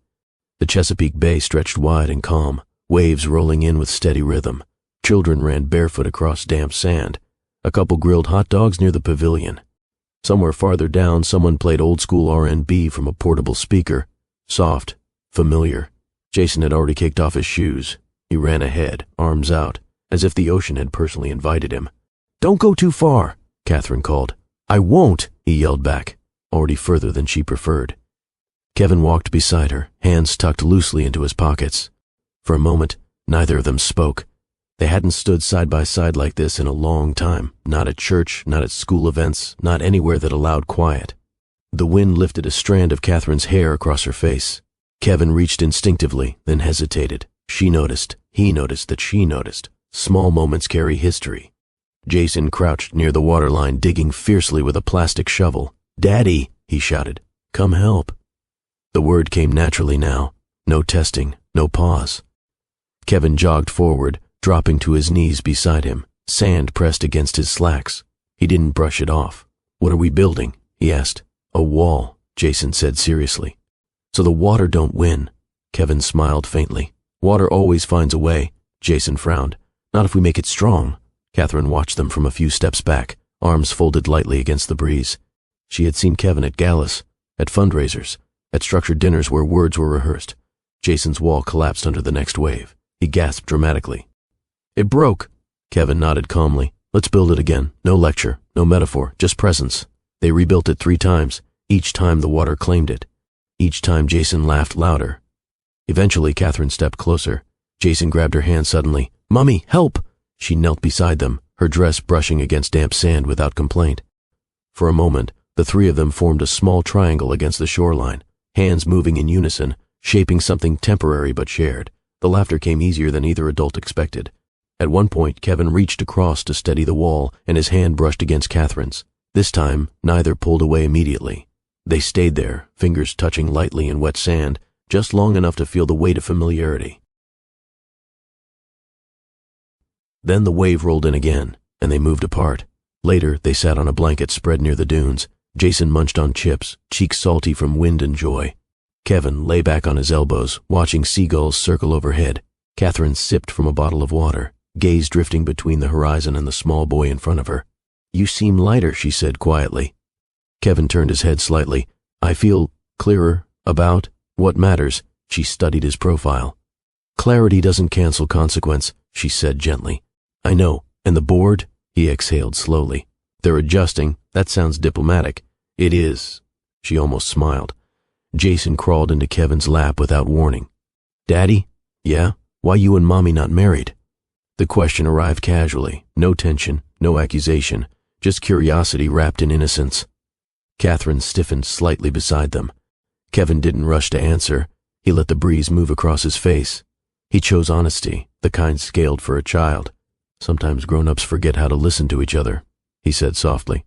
The Chesapeake Bay stretched wide and calm, waves rolling in with steady rhythm. Children ran barefoot across damp sand. A couple grilled hot dogs near the pavilion. Somewhere farther down, someone played old-school R&B from a portable speaker. Soft, familiar. Jason had already kicked off his shoes. He ran ahead, arms out, as if the ocean had personally invited him. "Don't go too far," Catherine called. "I won't," he yelled back, already further than she preferred. Kevin walked beside her, hands tucked loosely into his pockets. For a moment, neither of them spoke. They hadn't stood side by side like this in a long time, not at church, not at school events, not anywhere that allowed quiet. The wind lifted a strand of Catherine's hair across her face. Kevin reached instinctively, then hesitated. She noticed. He noticed that she noticed. Small moments carry history. Jason crouched near the waterline, digging fiercely with a plastic shovel. "Daddy," he shouted. "Come help." The word came naturally now. No testing, no pause. Kevin jogged forward, dropping to his knees beside him. Sand pressed against his slacks. He didn't brush it off. "What are we building?" he asked. "A wall," Jason said seriously. "So the water don't win." Kevin smiled faintly. "Water always finds a way," Jason frowned. "Not if we make it strong." Catherine watched them from a few steps back, arms folded lightly against the breeze. She had seen Kevin at galas, at fundraisers, at structured dinners where words were rehearsed. Jason's wall collapsed under the next wave. He gasped dramatically. "It broke." Kevin nodded calmly. "Let's build it again. No lecture, no metaphor, just presence." They rebuilt it 3 times. Each time the water claimed it. Each time Jason laughed louder. Eventually Catherine stepped closer. Jason grabbed her hand suddenly. "Mommy, help!" She knelt beside them, her dress brushing against damp sand without complaint. For a moment, the 3 of them formed a small triangle against the shoreline, hands moving in unison, shaping something temporary but shared. The laughter came easier than either adult expected. At one point, Kevin reached across to steady the wall, and his hand brushed against Catherine's. This time, neither pulled away immediately. They stayed there, fingers touching lightly in wet sand, just long enough to feel the weight of familiarity. Then the wave rolled in again, and they moved apart. Later, they sat on a blanket spread near the dunes. Jason munched on chips, cheeks salty from wind and joy. Kevin lay back on his elbows, watching seagulls circle overhead. Catherine sipped from a bottle of water, gaze drifting between the horizon and the small boy in front of her. "You seem lighter," she said quietly. Kevin turned his head slightly. "I feel clearer about what matters." She studied his profile. "Clarity doesn't cancel consequence," she said gently. "I know. And the board?" He exhaled slowly. "They're adjusting. That sounds diplomatic." "It is." She almost smiled. Jason crawled into Kevin's lap without warning. "Daddy?" "Yeah? Why you and Mommy not married?" The question arrived casually. No tension, no accusation, just curiosity wrapped in innocence. Catherine stiffened slightly beside them. Kevin didn't rush to answer. He let the breeze move across his face. He chose honesty, the kind scaled for a child. "Sometimes grown-ups forget how to listen to each other," he said softly.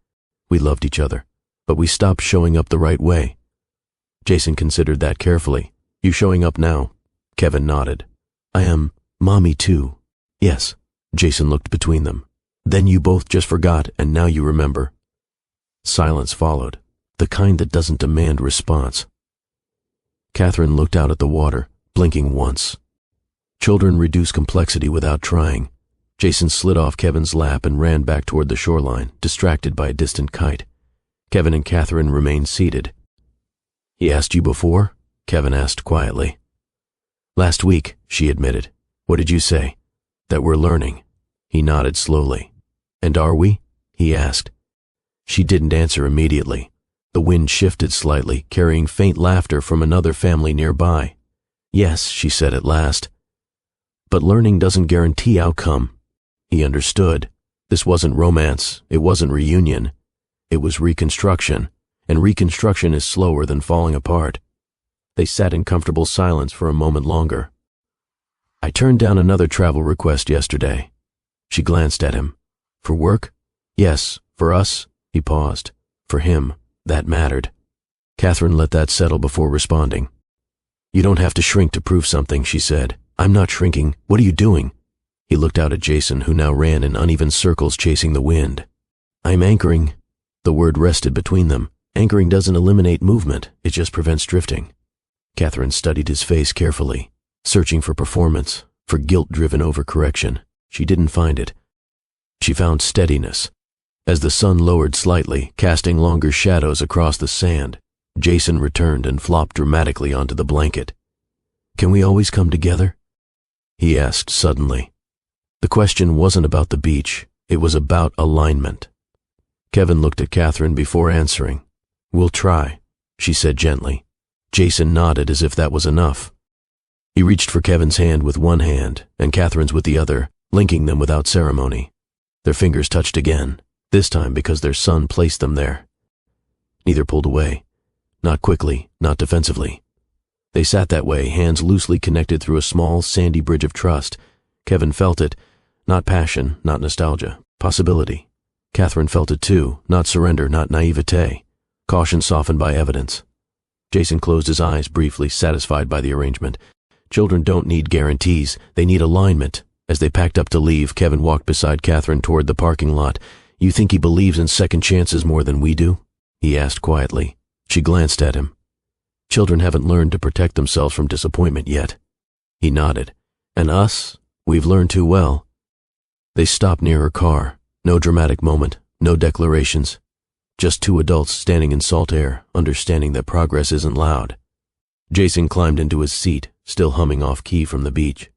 "We loved each other, but we stopped showing up the right way." Jason considered that carefully. "You showing up now?" Kevin nodded. "I am Mommy too." "Yes." Jason looked between them. "Then you both just forgot and now you remember." Silence followed, the kind that doesn't demand response. Catherine looked out at the water, blinking once. Children reduce complexity without trying. Jason slid off Kevin's lap and ran back toward the shoreline, distracted by a distant kite. Kevin and Catherine remained seated. "He asked you before?" Kevin asked quietly. "Last week," she admitted. "What did you say?" "That we're learning." He nodded slowly. "And are we?" he asked. She didn't answer immediately. The wind shifted slightly, carrying faint laughter from another family nearby. "Yes," she said at last. "But learning doesn't guarantee outcome." He understood. This wasn't romance. It wasn't reunion. It was reconstruction, and reconstruction is slower than falling apart. They sat in comfortable silence for a moment longer. "I turned down another travel request yesterday." She glanced at him. "For work?" "Yes, for us." He paused. "For him, that mattered." Catherine let that settle before responding. "You don't have to shrink to prove something," she said. "I'm not shrinking. What are you doing?" He looked out at Jason, who now ran in uneven circles chasing the wind. "I'm anchoring." The word rested between them. Anchoring doesn't eliminate movement, it just prevents drifting. Catherine studied his face carefully, searching for performance, for guilt-driven overcorrection. She didn't find it. She found steadiness. As the sun lowered slightly, casting longer shadows across the sand, Jason returned and flopped dramatically onto the blanket. "Can we always come together?" he asked suddenly. The question wasn't about the beach, it was about alignment. Kevin looked at Catherine before answering. "We'll try," she said gently. Jason nodded as if that was enough. He reached for Kevin's hand with one hand and Catherine's with the other, linking them without ceremony. Their fingers touched again, this time because their son placed them there. Neither pulled away. Not quickly, not defensively. They sat that way, hands loosely connected through a small, sandy bridge of trust. Kevin felt it, not passion, not nostalgia, possibility. Catherine felt it too, not surrender, not naivete. Caution softened by evidence. Jason closed his eyes briefly, satisfied by the arrangement. Children don't need guarantees, they need alignment. As they packed up to leave, Kevin walked beside Catherine toward the parking lot. "You think he believes in second chances more than we do?" he asked quietly. She glanced at him. "Children haven't learned to protect themselves from disappointment yet." He nodded. "And us? We've learned too well." They stopped near her car. No dramatic moment, no declarations. Just two adults standing in salt air, understanding that progress isn't loud. Jason climbed into his seat, still humming off key from the beach.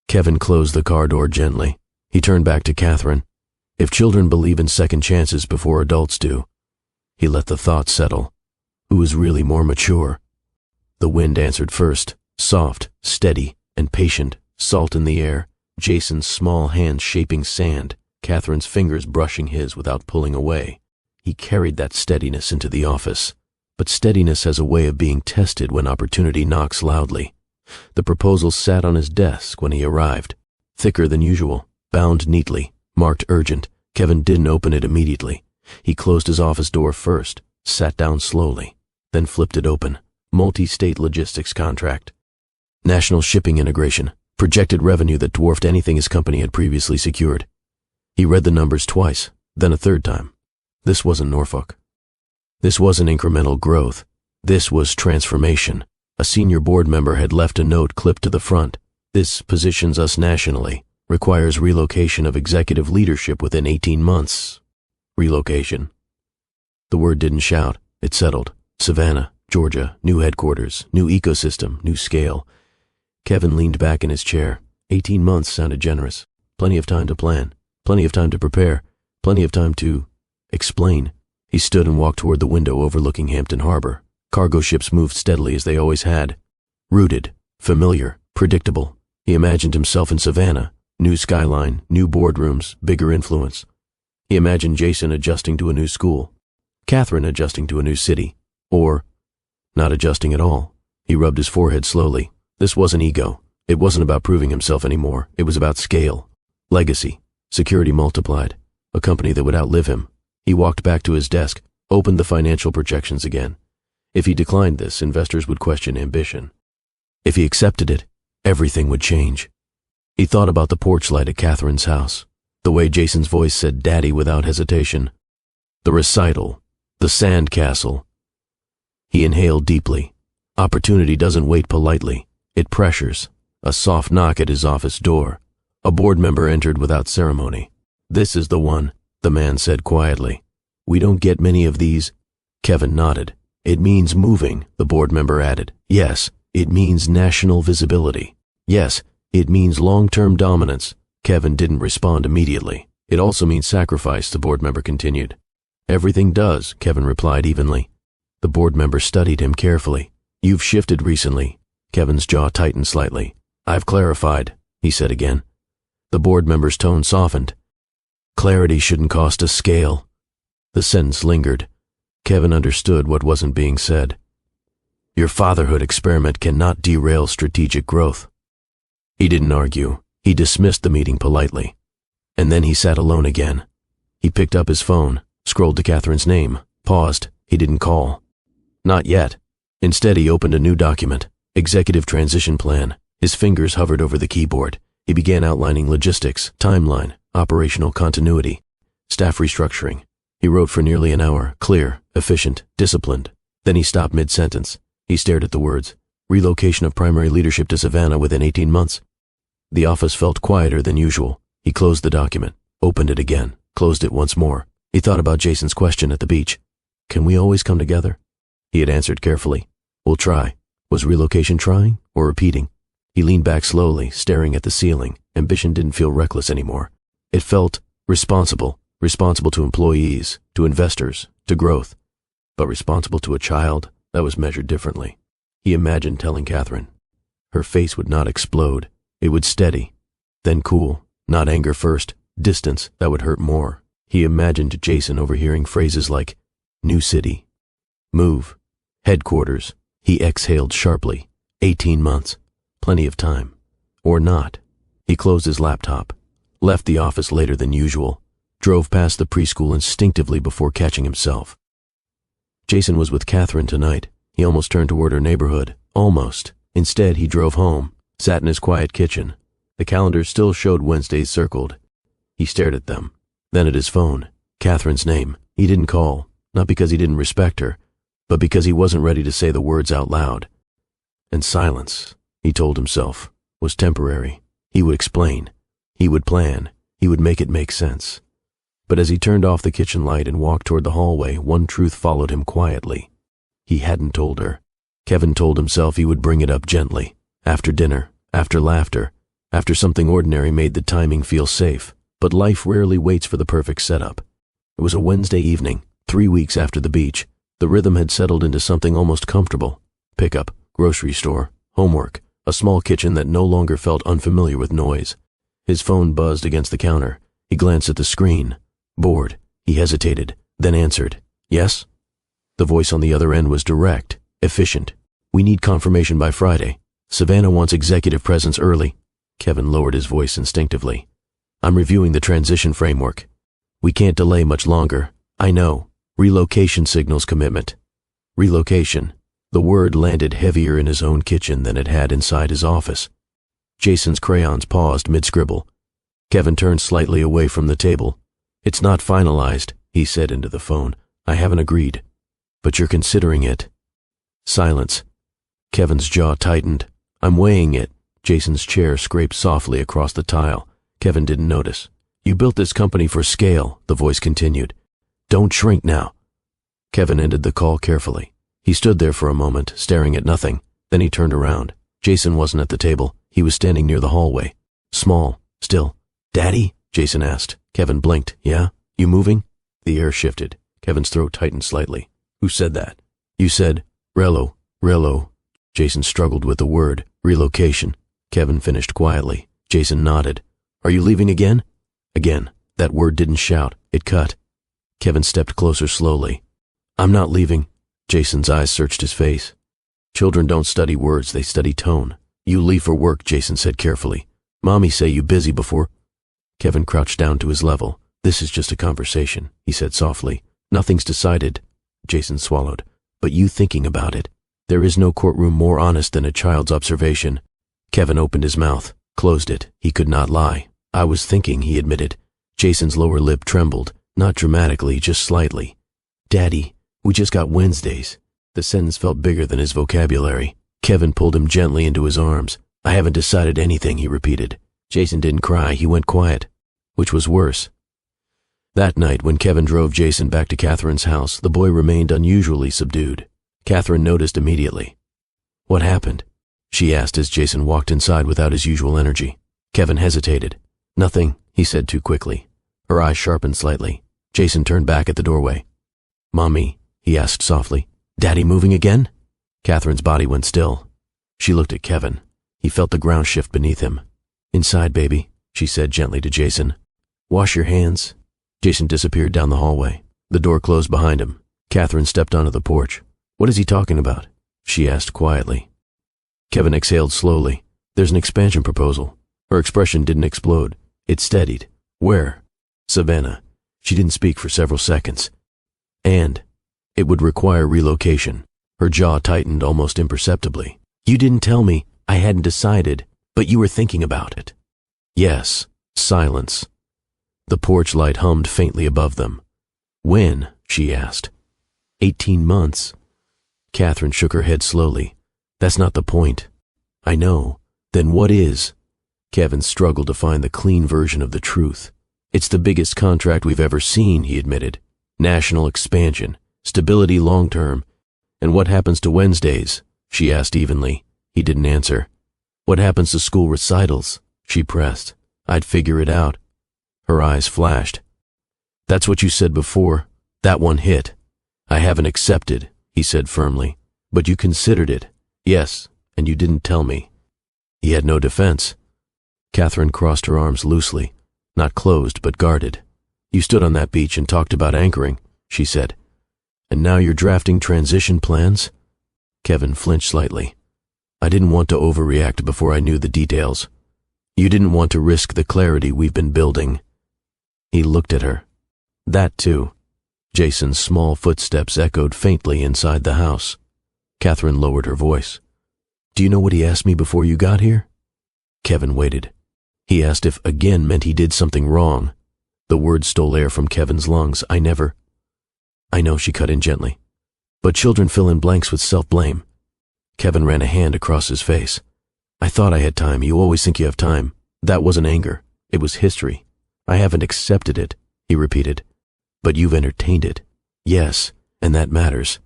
Kevin closed the car door gently. He turned back to Catherine. "If children believe in second chances before adults do," he let the thought settle. Who is really more mature? The wind answered first, soft, steady, and patient, salt in the air, Jason's small hands shaping sand, Catherine's fingers brushing his without pulling away. He carried that steadiness into the office. But steadiness has a way of being tested when opportunity knocks loudly. The proposal sat on his desk when he arrived, thicker than usual, bound neatly, marked urgent. Kevin didn't open it immediately. He closed his office door first, sat down slowly, then flipped it open. Multi-state logistics contract. National shipping integration. Projected revenue that dwarfed anything his company had previously secured. He read the numbers twice, then a third time. This wasn't Norfolk. This wasn't incremental growth. This was transformation. A senior board member had left a note clipped to the front. "This positions us nationally. Requires relocation of executive leadership within 18 months. Relocation. The word didn't shout. It settled. Savannah, Georgia, new headquarters, new ecosystem, new scale. Kevin leaned back in his chair. 18 months sounded generous. Plenty of time to plan. Plenty of time to prepare. Plenty of time to explain. He stood and walked toward the window overlooking Hampton Harbor. Cargo ships moved steadily as they always had. Rooted, familiar, predictable. He imagined himself in Savannah. New skyline, new boardrooms, bigger influence. He imagined Jason adjusting to a new school. Catherine adjusting to a new city. Or not adjusting at all. He rubbed his forehead slowly. This wasn't ego. It wasn't about proving himself anymore. It was about scale. Legacy. Security multiplied. A company that would outlive him. He walked back to his desk, opened the financial projections again. If he declined this, investors would question ambition. If he accepted it, everything would change. He thought about the porch light at Catherine's house, the way Jason's voice said "Daddy" without hesitation, the recital, the sand castle. He inhaled deeply. Opportunity doesn't wait politely. It pressures. A soft knock at his office door. A board member entered without ceremony. "This is the one," the man said quietly. "We don't get many of these." Kevin nodded. "It means moving," the board member added. "Yes, it means national visibility. Yes, it means long-term dominance." Kevin didn't respond immediately. "It also means sacrifice," the board member continued. "Everything does," Kevin replied evenly. The board member studied him carefully. "You've shifted recently." Kevin's jaw tightened slightly. "I've clarified," he said again. The board member's tone softened. "Clarity shouldn't cost us scale." The sentence lingered. Kevin understood what wasn't being said. Your fatherhood experiment cannot derail strategic growth. He didn't argue. He dismissed the meeting politely. And then he sat alone again. He picked up his phone, scrolled to Catherine's name, paused. He didn't call. Not yet. Instead, he opened a new document, Executive Transition Plan. His fingers hovered over the keyboard. He began outlining logistics, timeline, operational continuity, staff restructuring. He wrote for nearly an hour, clear, efficient, disciplined. Then he stopped mid-sentence. He stared at the words, relocation of primary leadership to Savannah within 18 months. The office felt quieter than usual. He closed the document, opened it again, closed it once more. He thought about Jason's question at the beach. Can we always come together? He had answered carefully. We'll try. Was relocation trying or repeating? He leaned back slowly, staring at the ceiling. Ambition didn't feel reckless anymore. It felt responsible to employees, to investors, to growth. But responsible to a child, that was measured differently. He imagined telling Catherine. Her face would not explode. It would steady, then cool, not anger first, distance that would hurt more. He imagined Jason overhearing phrases like, new city, move, headquarters. He exhaled sharply. 18 months. Plenty of time. Or not. He closed his laptop, left the office later than usual, drove past the preschool instinctively before catching himself. Jason was with Catherine tonight. He almost turned toward her neighborhood. Almost. Instead, he drove home, sat in his quiet kitchen. The calendar still showed Wednesdays circled. He stared at them, then at his phone. Catherine's name. He didn't call, not because he didn't respect her, but because he wasn't ready to say the words out loud. And silence, he told himself, was temporary. He would explain. He would plan. He would make it make sense. But as he turned off the kitchen light and walked toward the hallway, one truth followed him quietly. He hadn't told her. Kevin told himself he would bring it up gently, after dinner, after laughter, after something ordinary made the timing feel safe. But life rarely waits for the perfect setup. It was a Wednesday evening, 3 weeks after the beach. The rhythm had settled into something almost comfortable. Pickup, grocery store, homework, a small kitchen that no longer felt unfamiliar with noise. His phone buzzed against the counter. He glanced at the screen. Bored, he hesitated, then answered, "Yes?" The voice on the other end was direct, efficient. "We need confirmation by Friday. Savannah wants executive presence early." Kevin lowered his voice instinctively. "I'm reviewing the transition framework. We can't delay much longer. I know. Relocation signals commitment." Relocation. The word landed heavier in his own kitchen than it had inside his office. Jason's crayons paused mid-scribble. Kevin turned slightly away from the table. "It's not finalized," he said into the phone. "I haven't agreed. But you're considering it." Silence. Kevin's jaw tightened. "I'm weighing it." Jason's chair scraped softly across the tile. Kevin didn't notice. "You built this company for scale," the voice continued. "Don't shrink now." Kevin ended the call carefully. He stood there for a moment, staring at nothing. Then he turned around. Jason wasn't at the table. He was standing near the hallway. Small, still. "Daddy?" Jason asked. Kevin blinked. "Yeah? You moving?" The air shifted. Kevin's throat tightened slightly. "Who said that?" "You said, Relo." Jason struggled with the word. "Relocation." Kevin finished quietly. Jason nodded. "Are you leaving again?" Again. That word didn't shout. It cut. Kevin stepped closer slowly. "I'm not leaving." Jason's eyes searched his face. "Children don't study words, they study tone. You leave for work," Jason said carefully. "Mommy say you busy before." Kevin crouched down to his level. "This is just a conversation," he said softly. "Nothing's decided." Jason swallowed. "But you thinking about it. There is no courtroom more honest than a child's observation." Kevin opened his mouth, closed it. He could not lie. "I was thinking," he admitted. Jason's lower lip trembled, not dramatically, just slightly. "Daddy, we just got Wednesdays." The sentence felt bigger than his vocabulary. Kevin pulled him gently into his arms. "I haven't decided anything," he repeated. Jason didn't cry. He went quiet, which was worse. That night, when Kevin drove Jason back to Catherine's house, the boy remained unusually subdued. Catherine noticed immediately. "What happened?" she asked as Jason walked inside without his usual energy. Kevin hesitated. "Nothing," he said too quickly. Her eyes sharpened slightly. Jason turned back at the doorway. "Mommy," he asked softly. "Daddy moving again?" Catherine's body went still. She looked at Kevin. He felt the ground shift beneath him. "Inside, baby," she said gently to Jason. "Wash your hands." Jason disappeared down the hallway. The door closed behind him. Catherine stepped onto the porch. "What is he talking about?" she asked quietly. Kevin exhaled slowly. "There's an expansion proposal." Her expression didn't explode. It steadied. "Where?" "Savannah." She didn't speak for several seconds. "And it would require relocation." Her jaw tightened almost imperceptibly. "You didn't tell me. I hadn't decided, but you were thinking about it." "Yes." Silence. The porch light hummed faintly above them. "When?" she asked. 18 months. Catherine shook her head slowly. "That's not the point." "I know. Then what is?" Kevin struggled to find the clean version of the truth. It's the biggest contract we've ever seen, he admitted. National expansion, stability long-term. And what happens to Wednesdays? She asked evenly. He didn't answer. What happens to school recitals? She pressed. I'd figure it out. Her eyes flashed. That's what you said before. That one hit. I haven't accepted, he said firmly. But you considered it. Yes, and you didn't tell me. He had no defense. Catherine crossed her arms loosely, not closed but guarded. You stood on that beach and talked about anchoring, she said. And now you're drafting transition plans? Kevin flinched slightly. I didn't want to overreact before I knew the details. You didn't want to risk the clarity we've been building. He looked at her. That too. Jason's small footsteps echoed faintly inside the house. Catherine lowered her voice. Do you know what he asked me before you got here? Kevin waited. He asked if again meant he did something wrong. The words stole air from Kevin's lungs. I know, she cut in gently. But children fill in blanks with self-blame. Kevin ran a hand across his face. I thought I had time. You always think you have time. That wasn't anger. It was history. I haven't accepted it, he repeated. But you've entertained it. Yes, and that matters.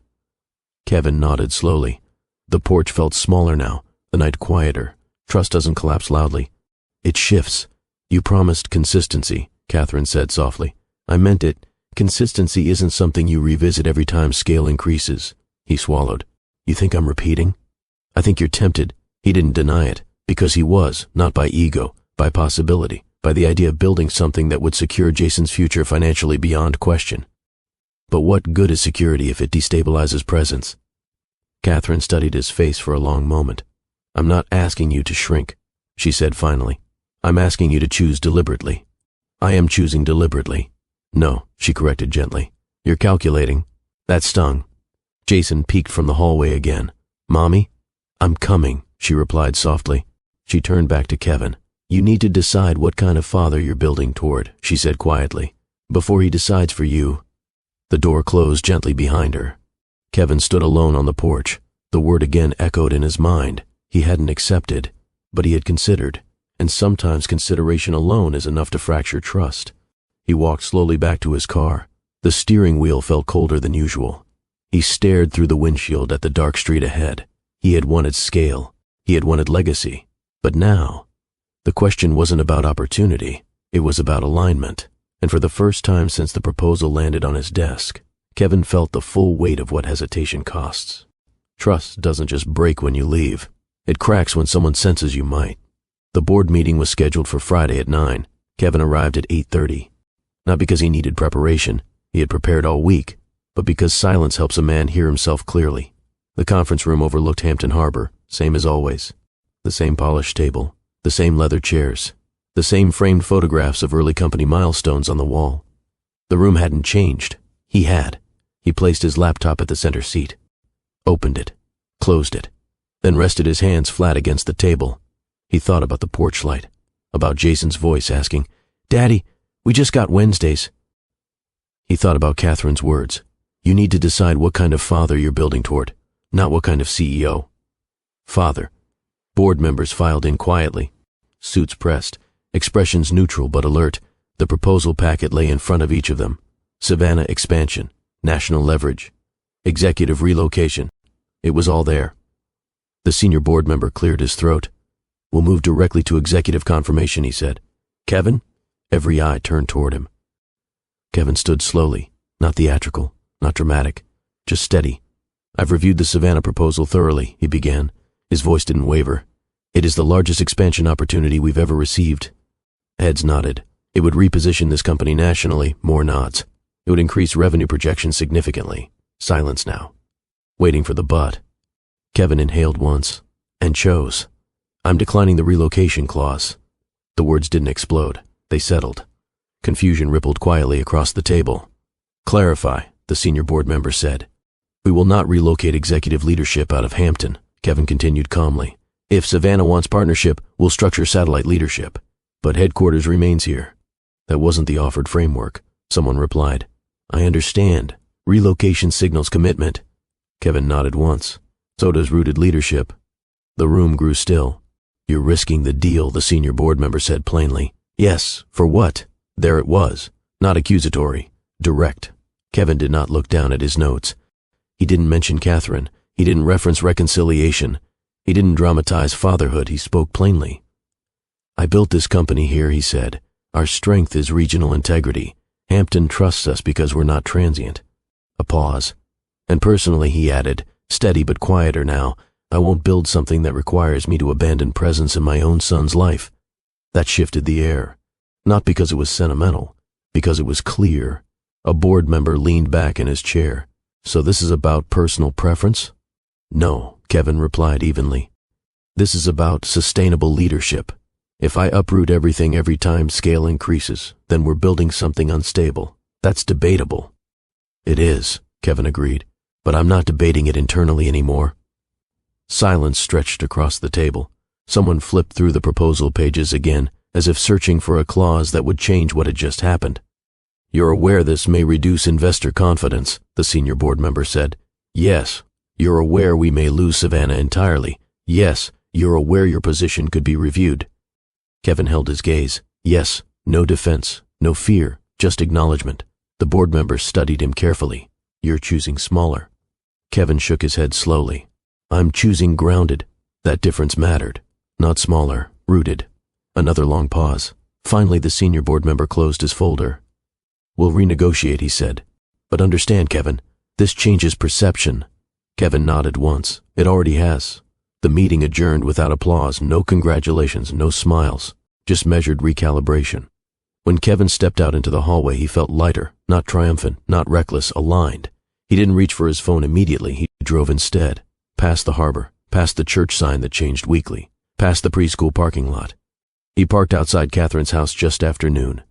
Kevin nodded slowly. The porch felt smaller now, the night quieter. Trust doesn't collapse loudly. It shifts. You promised consistency, Catherine said softly. I meant it. Consistency isn't something you revisit every time scale increases. He swallowed. You think I'm repeating? I think you're tempted. He didn't deny it, because he was, not by ego, by possibility, by the idea of building something that would secure Jason's future financially beyond question. But what good is security if it destabilizes presence? Catherine studied his face for a long moment. I'm not asking you to shrink, she said finally. I'm asking you to choose deliberately. I am choosing deliberately. No, she corrected gently. You're calculating. That stung. Jason peeked from the hallway again. Mommy? I'm coming, she replied softly. She turned back to Kevin. You need to decide what kind of father you're building toward, she said quietly, before he decides for you. The door closed gently behind her. Kevin stood alone on the porch. The word again echoed in his mind. He hadn't accepted, but he had considered, and sometimes consideration alone is enough to fracture trust. He walked slowly back to his car. The steering wheel felt colder than usual. He stared through the windshield at the dark street ahead. He had wanted scale. He had wanted legacy. But now, the question wasn't about opportunity. It was about alignment. And for the first time since the proposal landed on his desk, Kevin felt the full weight of what hesitation costs. Trust doesn't just break when you leave. It cracks when someone senses you might. The board meeting was scheduled for Friday at 9. Kevin arrived at 8:30. Not because he needed preparation. He had prepared all week. But because silence helps a man hear himself clearly. The conference room overlooked Hampton Harbor, same as always. The same polished table, the same leather chairs, the same framed photographs of early company milestones on the wall. The room hadn't changed. He had. He placed his laptop at the center seat, opened it, closed it, then rested his hands flat against the table. He thought about the porch light, about Jason's voice asking, Daddy, we just got Wednesdays. He thought about Catherine's words. You need to decide what kind of father you're building toward, not what kind of CEO. Father. Board members filed in quietly, suits pressed, expressions neutral but alert. The proposal packet lay in front of each of them. Savannah expansion, national leverage, executive relocation. It was all there. The senior board member cleared his throat. We'll move directly to executive confirmation, he said. Kevin? Every eye turned toward him. Kevin stood slowly, not theatrical, not dramatic, just steady. I've reviewed the Savannah proposal thoroughly, he began. His voice didn't waver. It is the largest expansion opportunity we've ever received. Heads nodded. It would reposition this company nationally, more nods. It would increase revenue projections significantly. Silence now. Waiting for the but. Kevin inhaled once, and chose. I'm declining the relocation clause. The words didn't explode. They settled. Confusion rippled quietly across the table. Clarify, the senior board member said. We will not relocate executive leadership out of Hampton, Kevin continued calmly. If Savannah wants partnership, we'll structure satellite leadership. But headquarters remains here. That wasn't the offered framework, someone replied. I understand. Relocation signals commitment. Kevin nodded once. So does rooted leadership. The room grew still. You're risking the deal, the senior board member said plainly. Yes, for what? There it was. Not accusatory. Direct. Kevin did not look down at his notes. He didn't mention Catherine. He didn't reference reconciliation. He didn't dramatize fatherhood. He spoke plainly. I built this company here, he said. Our strength is regional integrity. Hampton trusts us because we're not transient. A pause. And personally, he added, steady but quieter now, I won't build something that requires me to abandon presence in my own son's life. That shifted the air. Not because it was sentimental, because it was clear. A board member leaned back in his chair. So this is about personal preference? No, Kevin replied evenly. This is about sustainable leadership. If I uproot everything every time scale increases, then we're building something unstable. That's debatable. It is, Kevin agreed, but I'm not debating it internally anymore. Silence stretched across the table. Someone flipped through the proposal pages again, as if searching for a clause that would change what had just happened. You're aware this may reduce investor confidence, the senior board member said. Yes. You're aware we may lose Savannah entirely. Yes. You're aware your position could be reviewed. Kevin held his gaze. Yes. No defense. No fear. Just acknowledgement. The board member studied him carefully. You're choosing smaller. Kevin shook his head slowly. I'm choosing grounded. That difference mattered. Not smaller. Rooted. Another long pause. Finally, the senior board member closed his folder. We'll renegotiate, he said. But understand, Kevin, this changes perception. Kevin nodded once. It already has. The meeting adjourned without applause, no congratulations, no smiles, just measured recalibration. When Kevin stepped out into the hallway, he felt lighter, not triumphant, not reckless, aligned. He didn't reach for his phone immediately. He drove instead, past the harbor, past the church sign that changed weekly, past the preschool parking lot. He parked outside Catherine's house just after noon.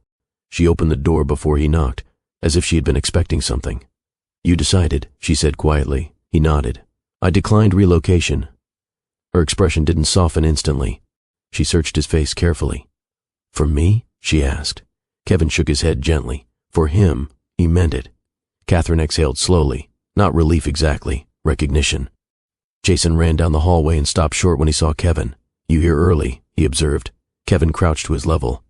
She opened the door before he knocked, as if she had been expecting something. You decided, she said quietly. He nodded. I declined relocation. Her expression didn't soften instantly. She searched his face carefully. For me? She asked. Kevin shook his head gently. For him, he meant it. Catherine exhaled slowly. Not relief exactly, recognition. Jason ran down the hallway and stopped short when he saw Kevin. You here early, he observed. Kevin crouched to his level.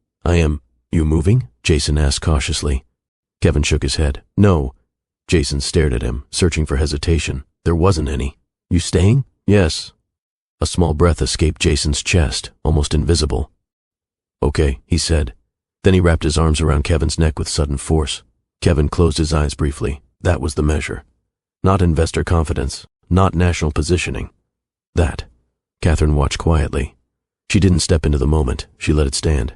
You moving? Jason asked cautiously. Kevin shook his head. No. Jason stared at him, searching for hesitation. There wasn't any. You staying? Yes. A small breath escaped Jason's chest, almost invisible. Okay, he said. Then he wrapped his arms around Kevin's neck with sudden force. Kevin closed his eyes briefly. That was the measure. Not investor confidence, not national positioning. That. Catherine watched quietly. She didn't step into the moment. She let it stand.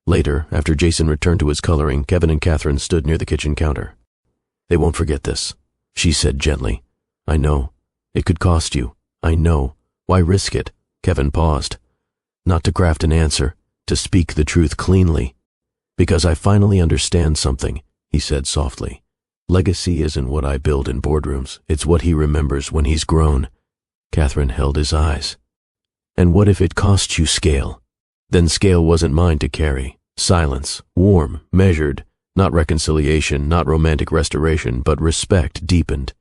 Later, after Jason returned to his coloring, Kevin and Catherine stood near the kitchen counter. They won't forget this, she said gently. I know. It could cost you. I know. Why risk it? Kevin paused. Not to craft an answer, to speak the truth cleanly. Because I finally understand something, he said softly. Legacy isn't what I build in boardrooms. It's what he remembers when he's grown. Catherine held his eyes. And what if it costs you scale? Then scale wasn't mine to carry. Silence, warm, measured, not reconciliation, not romantic restoration, but respect deepened.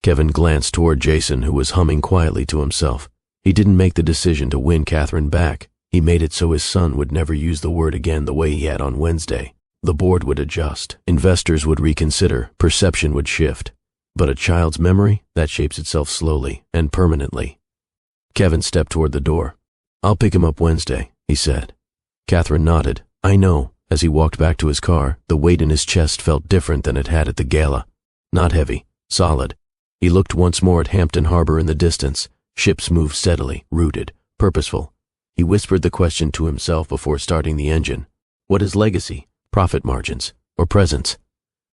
Kevin glanced toward Jason, who was humming quietly to himself. He didn't make the decision to win Catherine back. He made it so his son would never use the word again the way he had on Wednesday. The board would adjust, investors would reconsider, perception would shift. But a child's memory, that shapes itself slowly and permanently. Kevin stepped toward the door. I'll pick him up Wednesday, he said. Catherine nodded. I know. As he walked back to his car, the weight in his chest felt different than it had at the gala. Not heavy, solid. He looked once more at Hampton Harbor in the distance. Ships moved steadily, rooted, purposeful. He whispered the question to himself before starting the engine. What is legacy? Profit margins? Or presence?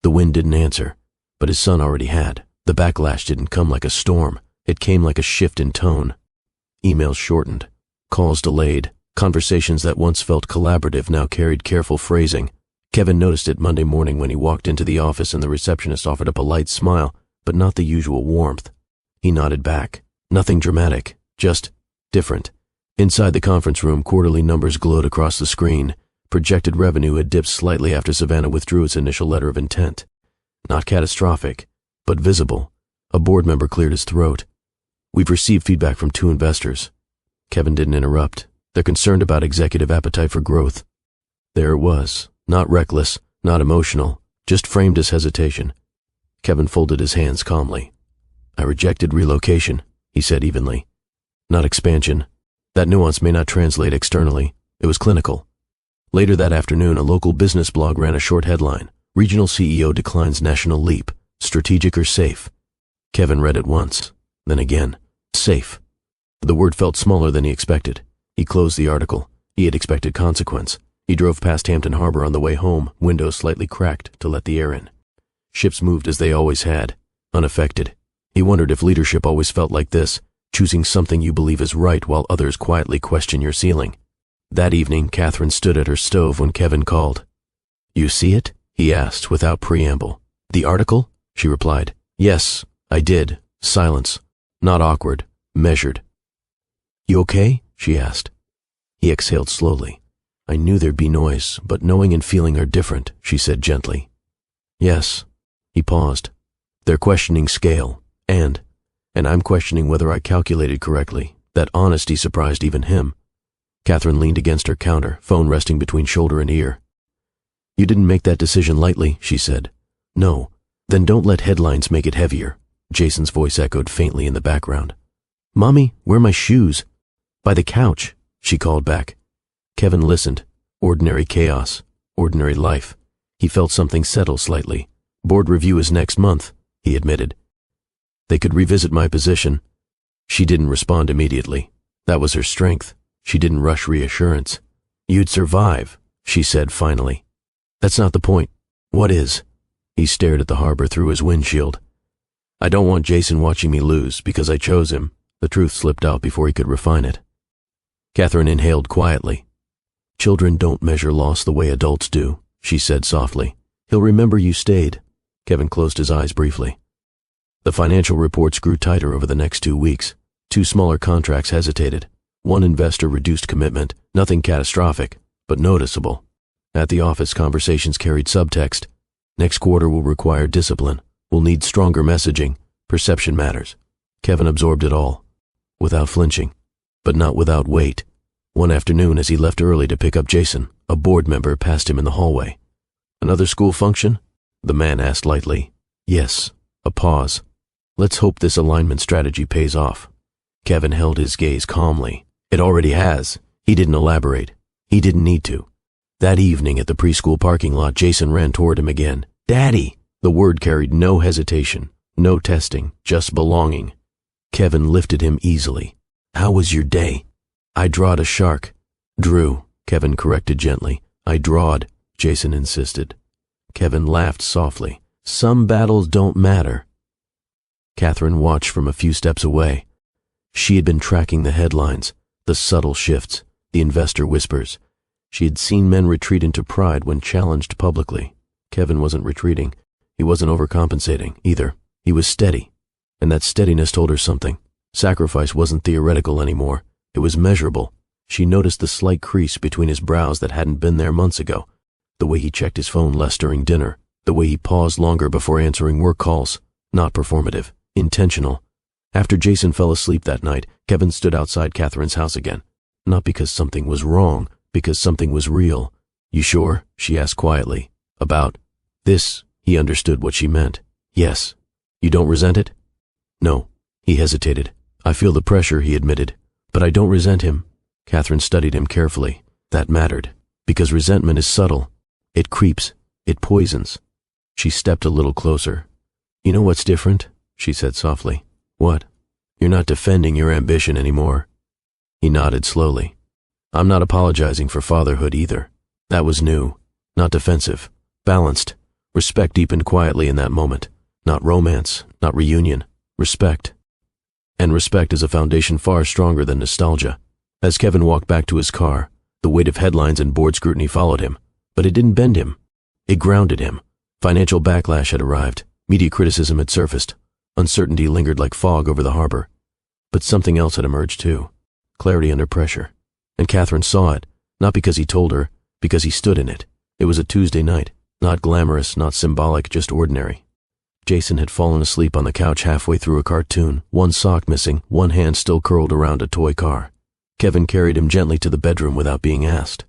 The wind didn't answer, but his son already had. The backlash didn't come like a storm. It came like a shift in tone. Emails shortened. Calls delayed. Conversations that once felt collaborative now carried careful phrasing. Kevin noticed it Monday morning when he walked into the office and the receptionist offered up a light smile, but not the usual warmth. He nodded back. Nothing dramatic, just different. Inside the conference room, quarterly numbers glowed across the screen. Projected revenue had dipped slightly after Savannah withdrew its initial letter of intent. Not catastrophic, but visible. A board member cleared his throat. We've received feedback from 2 investors. Kevin didn't interrupt. They're concerned about executive appetite for growth. There it was, not reckless, not emotional, just framed as hesitation. Kevin folded his hands calmly. I rejected relocation, he said evenly. Not expansion. That nuance may not translate externally. It was clinical. Later that afternoon, a local business blog ran a short headline. Regional CEO declines national leap. Strategic or safe? Kevin read it once, then again. Safe. The word felt smaller than he expected. He closed the article. He had expected consequence. He drove past Hampton Harbor on the way home, windows slightly cracked to let the air in. Ships moved as they always had, unaffected. He wondered if leadership always felt like this, choosing something you believe is right while others quietly question your ceiling. That evening, Catherine stood at her stove when Kevin called. You see it? He asked without preamble. The article? She replied. Yes, I did. Silence. Not awkward. Measured. You okay? She asked. He exhaled slowly. I knew there'd be noise, but knowing and feeling are different, she said gently. Yes. He paused. They're questioning scale, and I'm questioning whether I calculated correctly. That honesty surprised even him. Catherine leaned against her counter, phone resting between shoulder and ear. You didn't make that decision lightly, she said. No. Then don't let headlines make it heavier. Jason's voice echoed faintly in the background. Mommy, where are my shoes? By the couch, she called back. Kevin listened. Ordinary chaos. Ordinary life. He felt something settle slightly. Board review is next month, he admitted. They could revisit my position. She didn't respond immediately. That was her strength. She didn't rush reassurance. You'd survive, she said finally. That's not the point. What is? He stared at the harbor through his windshield. I don't want Jason watching me lose because I chose him. The truth slipped out before he could refine it. Catherine inhaled quietly. Children don't measure loss the way adults do, she said softly. He'll remember you stayed. Kevin closed his eyes briefly. The financial reports grew tighter over the next 2 weeks. 2 smaller contracts hesitated. 1 investor reduced commitment, nothing catastrophic, but noticeable. At the office, conversations carried subtext. Next quarter will require discipline. We'll need stronger messaging. Perception matters. Kevin absorbed it all, without flinching, but not without weight. One afternoon, as he left early to pick up Jason, a board member passed him in the hallway. Another school function? The man asked lightly. Yes. A pause. Let's hope this alignment strategy pays off. Kevin held his gaze calmly. It already has. He didn't elaborate. He didn't need to. That evening at the preschool parking lot, Jason ran toward him again. Daddy! The word carried no hesitation, no testing, just belonging. Kevin lifted him easily. How was your day? I drawed a shark. Drew, Kevin corrected gently. I drawed, Jason insisted. Kevin laughed softly. Some battles don't matter. Catherine watched from a few steps away. She had been tracking the headlines, the subtle shifts, the investor whispers. She had seen men retreat into pride when challenged publicly. Kevin wasn't retreating. He wasn't overcompensating, either. He was steady. And that steadiness told her something. Sacrifice wasn't theoretical anymore. It was measurable. She noticed the slight crease between his brows that hadn't been there months ago. The way he checked his phone less during dinner. The way he paused longer before answering work calls. Not performative. Intentional. After Jason fell asleep that night, Kevin stood outside Catherine's house again. Not because something was wrong, because something was real. You sure? She asked quietly. About this, he understood what she meant. Yes. You don't resent it? No. He hesitated. I feel the pressure, he admitted. But I don't resent him. Catherine studied him carefully. That mattered. Because resentment is subtle. It creeps. It poisons. She stepped a little closer. You know what's different? She said softly. What? You're not defending your ambition anymore. He nodded slowly. I'm not apologizing for fatherhood either. That was new. Not defensive. Balanced. Respect deepened quietly in that moment. Not romance. Not reunion. Respect. And respect is a foundation far stronger than nostalgia. As Kevin walked back to his car, the weight of headlines and board scrutiny followed him. But it didn't bend him. It grounded him. Financial backlash had arrived. Media criticism had surfaced. Uncertainty lingered like fog over the harbor. But something else had emerged too. Clarity under pressure. And Catherine saw it, not because he told her, because he stood in it. It was a Tuesday night. Not glamorous, not symbolic, just ordinary. Jason had fallen asleep on the couch halfway through a cartoon, one sock missing, one hand still curled around a toy car. Kevin carried him gently to the bedroom without being asked.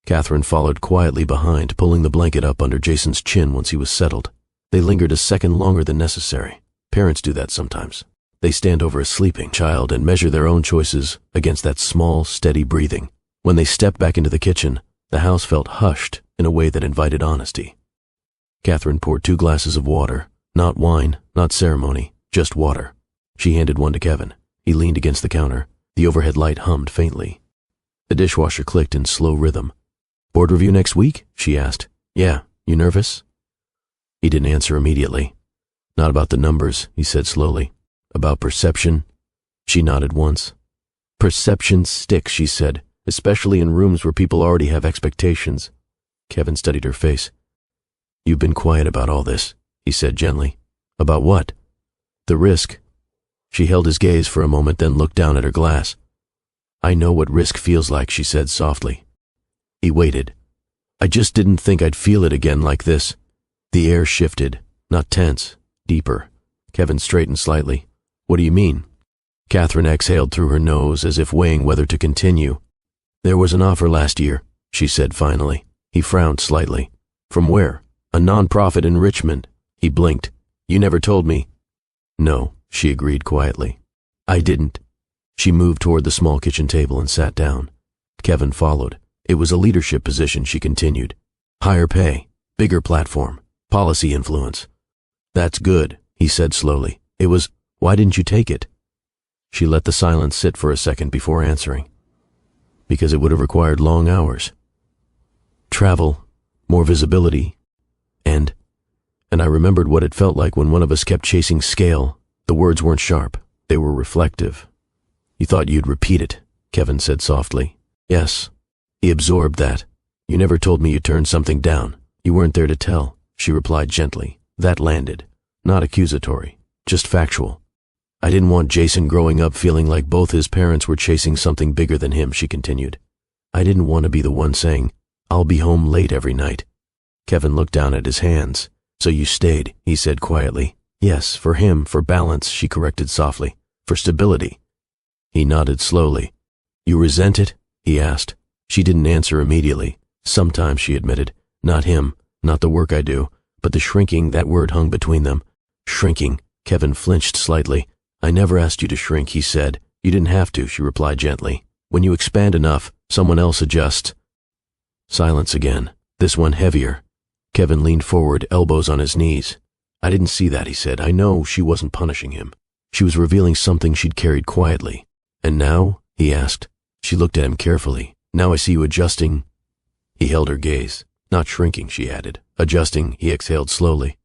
Catherine followed quietly behind, pulling the blanket up under Jason's chin once he was settled. They lingered a second longer than necessary. Parents do that sometimes. They stand over a sleeping child and measure their own choices against that small, steady breathing. When they stepped back into the kitchen, the house felt hushed in a way that invited honesty. Catherine poured 2 glasses of water. Not wine, not ceremony, just water. She handed one to Kevin. He leaned against the counter. The overhead light hummed faintly. The dishwasher clicked in slow rhythm. "Board review next week?" she asked. "Yeah, you nervous?" He didn't answer immediately. "Not about the numbers," he said slowly. "About perception?" She nodded once. "Perception sticks," she said, "especially in rooms where people already have expectations." Kevin studied her face. "You've been quiet about all this," he said gently. "About what?" "The risk." She held his gaze for a moment, then looked down at her glass. "I know what risk feels like," she said softly. He waited. "I just didn't think I'd feel it again like this." The air shifted, not tense, deeper. Kevin straightened slightly. "What do you mean?" Catherine exhaled through her nose as if weighing whether to continue. "There was an offer last year," she said finally. He frowned slightly. "From where?" "A non-profit in Richmond." He blinked. "You never told me." "No," she agreed quietly. "I didn't." She moved toward the small kitchen table and sat down. Kevin followed. It was a leadership position, she continued. "Higher pay, bigger platform, policy influence." "That's good," he said slowly. Why didn't you take it?" She let the silence sit for a second before answering. "Because it would have required long hours. Travel, more visibility, and I remembered what it felt like when one of us kept chasing scale. The words weren't sharp, they were reflective. "You thought you'd repeat it," Kevin said softly. "Yes." He absorbed that. "You never told me you turned something down. You weren't there to tell," she replied gently. That landed. Not accusatory, just factual. "I didn't want Jason growing up feeling like both his parents were chasing something bigger than him," she continued. "I didn't want to be the one saying, 'I'll be home late every night.'" Kevin looked down at his hands. "So you stayed," he said quietly. "Yes, for him, for balance," she corrected softly. "For stability." He nodded slowly. "You resent it?" he asked. She didn't answer immediately. "Sometimes," she admitted. "Not him, not the work I do, but the shrinking," that word hung between them. "Shrinking." Kevin flinched slightly. "I never asked you to shrink," he said. "You didn't have to," she replied gently. "When you expand enough, someone else adjusts." Silence again, this one heavier. Kevin leaned forward, elbows on his knees. "I didn't see that," he said. "I know she wasn't punishing him. She was revealing something she'd carried quietly." "And now?" he asked. She looked at him carefully. "Now I see you adjusting." He held her gaze. "Not shrinking," she added. "Adjusting," he exhaled slowly.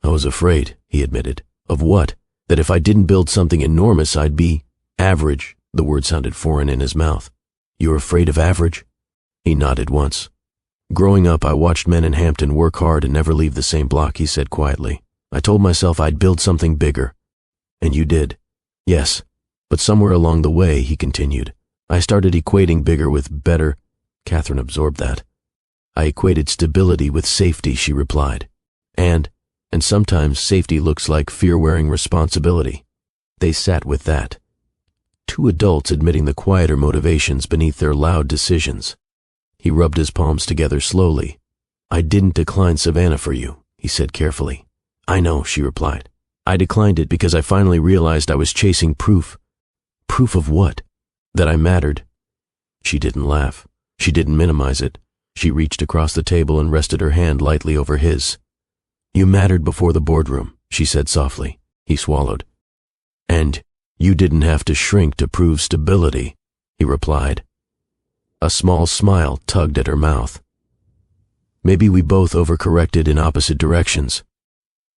"I was afraid," he admitted. "Of what? That if I didn't build something enormous, I'd be average." The word sounded foreign in his mouth. "You're afraid of average?" He nodded once. "Growing up, I watched men in Hampton work hard and never leave the same block," he said quietly. "I told myself I'd build something bigger." "And you did?" "Yes. But somewhere along the way," he continued, "I started equating bigger with better." Catherine absorbed that. "I equated stability with safety," she replied. And sometimes safety looks like fear-wearing responsibility." They sat with that. Two adults admitting the quieter motivations beneath their loud decisions. He rubbed his palms together slowly. "I didn't decline Savannah for you," he said carefully. "I know," she replied. "I declined it because I finally realized I was chasing proof." "Proof of what?" "That I mattered." She didn't laugh. She didn't minimize it. She reached across the table and rested her hand lightly over his. "You mattered before the boardroom," she said softly. He swallowed. "And you didn't have to shrink to prove stability," he replied. A small smile tugged at her mouth. "Maybe we both overcorrected in opposite directions.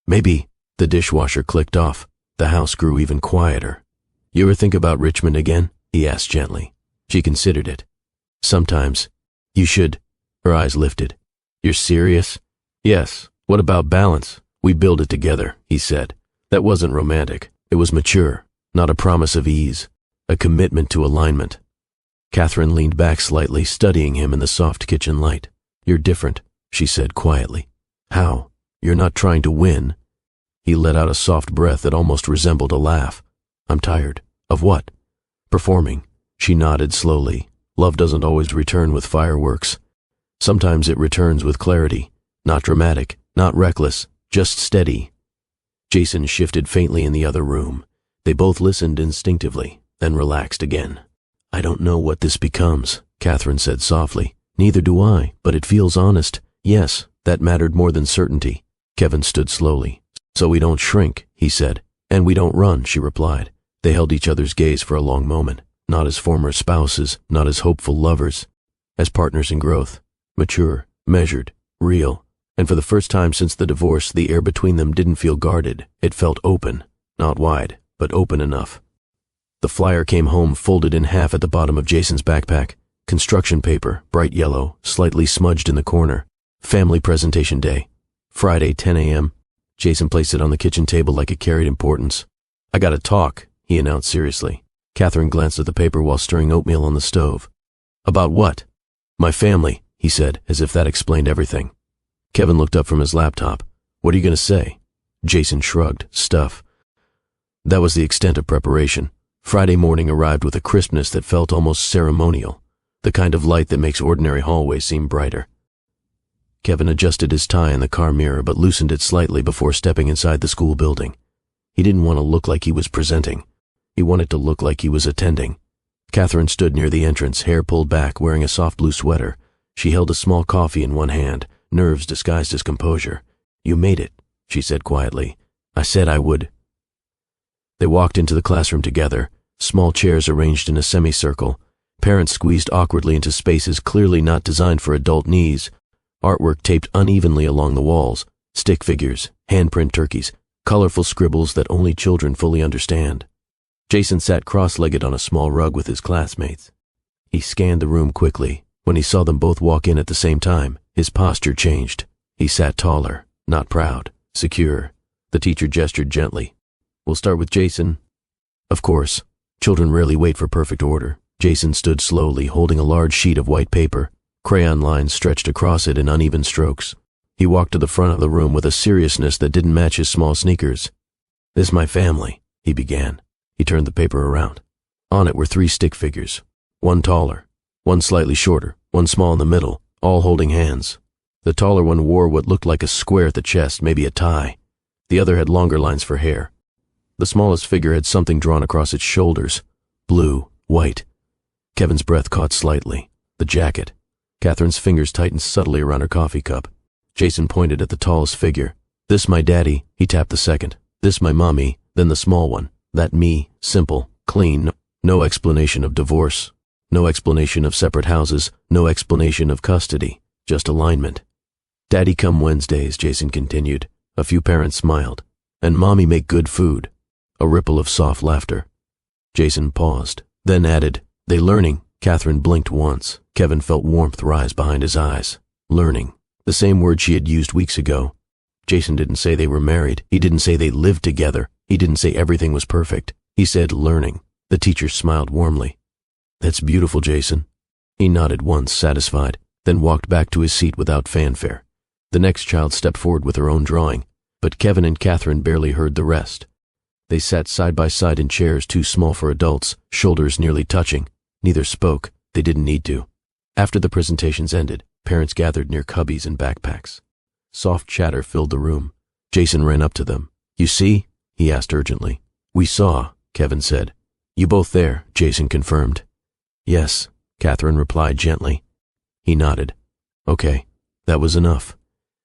Maybe." The dishwasher clicked off. The house grew even quieter. "You ever think about Richmond again?" he asked gently. She considered it. "Sometimes." "You should." Her eyes lifted. "You're serious?" "Yes. What about balance? We build it together," he said. That wasn't romantic. It was mature, not a promise of ease, a commitment to alignment. Catherine leaned back slightly, studying him in the soft kitchen light. "You're different," she said quietly. "How? You're not trying to win." He let out a soft breath that almost resembled a laugh. "I'm tired." "Of what?" "Performing. She nodded slowly. Love doesn't always return with fireworks. Sometimes it returns with clarity. Not dramatic, not reckless, just steady. Jason shifted faintly in the other room. They both listened instinctively, then relaxed again. I don't know what this becomes, Catherine said softly. Neither do I, but it feels honest. Yes, that mattered more than certainty. Kevin stood slowly. So we don't shrink, he said. And we don't run, she replied. They held each other's gaze for a long moment, not as former spouses, not as hopeful lovers, as partners in growth, mature, measured, real. And for the first time since the divorce, the air between them didn't feel guarded. It felt open, not wide, but open enough. The flyer came home folded in half at the bottom of Jason's backpack. Construction paper, bright yellow, slightly smudged in the corner. Family presentation day. Friday, 10 a.m. Jason placed it on the kitchen table like it carried importance. I gotta talk, he announced seriously. Catherine glanced at the paper while stirring oatmeal on the stove. About what? My family, he said, as if that explained everything. Kevin looked up from his laptop. What are you gonna say? Jason shrugged. Stuff. That was the extent of preparation. Friday morning arrived with a crispness that felt almost ceremonial, the kind of light that makes ordinary hallways seem brighter. Kevin adjusted his tie in the car mirror but loosened it slightly before stepping inside the school building. He didn't want to look like he was presenting. He wanted to look like he was attending. Catherine stood near the entrance, hair pulled back, wearing a soft blue sweater. She held a small coffee in one hand, nerves disguised as composure. You made it, she said quietly. I said I would. They walked into the classroom together, small chairs arranged in a semicircle, parents squeezed awkwardly into spaces clearly not designed for adult knees, artwork taped unevenly along the walls, stick figures, handprint turkeys, colorful scribbles that only children fully understand. Jason sat cross-legged on a small rug with his classmates. He scanned the room quickly. When he saw them both walk in at the same time, his posture changed. He sat taller, not proud, secure. The teacher gestured gently. We'll start with Jason. Of course. Children rarely wait for perfect order. Jason stood slowly, holding a large sheet of white paper. Crayon lines stretched across it in uneven strokes. He walked to the front of the room with a seriousness that didn't match his small sneakers. This is my family, he began. He turned the paper around. On it were 3 stick figures. One taller, one slightly shorter, one small in the middle, all holding hands. The taller one wore what looked like a square at the chest, maybe a tie. The other had longer lines for hair. The smallest figure had something drawn across its shoulders. Blue, white. Kevin's breath caught slightly. The jacket. Catherine's fingers tightened subtly around her coffee cup. Jason pointed at the tallest figure. This my daddy, he tapped the second. This my mommy, then the small one. That me, simple, clean, no explanation of divorce, no explanation of separate houses, no explanation of custody, just alignment. Daddy come Wednesdays, Jason continued. A few parents smiled. And mommy make good food. A ripple of soft laughter. Jason paused, then added, they learning. Catherine blinked once. Kevin felt warmth rise behind his eyes. Learning. The same word she had used weeks ago. Jason didn't say they were married. He didn't say they lived together. He didn't say everything was perfect. He said learning. The teacher smiled warmly. That's beautiful, Jason. He nodded once, satisfied, then walked back to his seat without fanfare. The next child stepped forward with her own drawing, but Kevin and Catherine barely heard the rest. They sat side by side in chairs too small for adults, shoulders nearly touching. Neither spoke. They didn't need to. After the presentations ended, parents gathered near cubbies and backpacks. Soft chatter filled the room. Jason ran up to them. You see? He asked urgently. We saw, Kevin said. You both there, Jason confirmed. Yes, Catherine replied gently. He nodded. Okay, that was enough.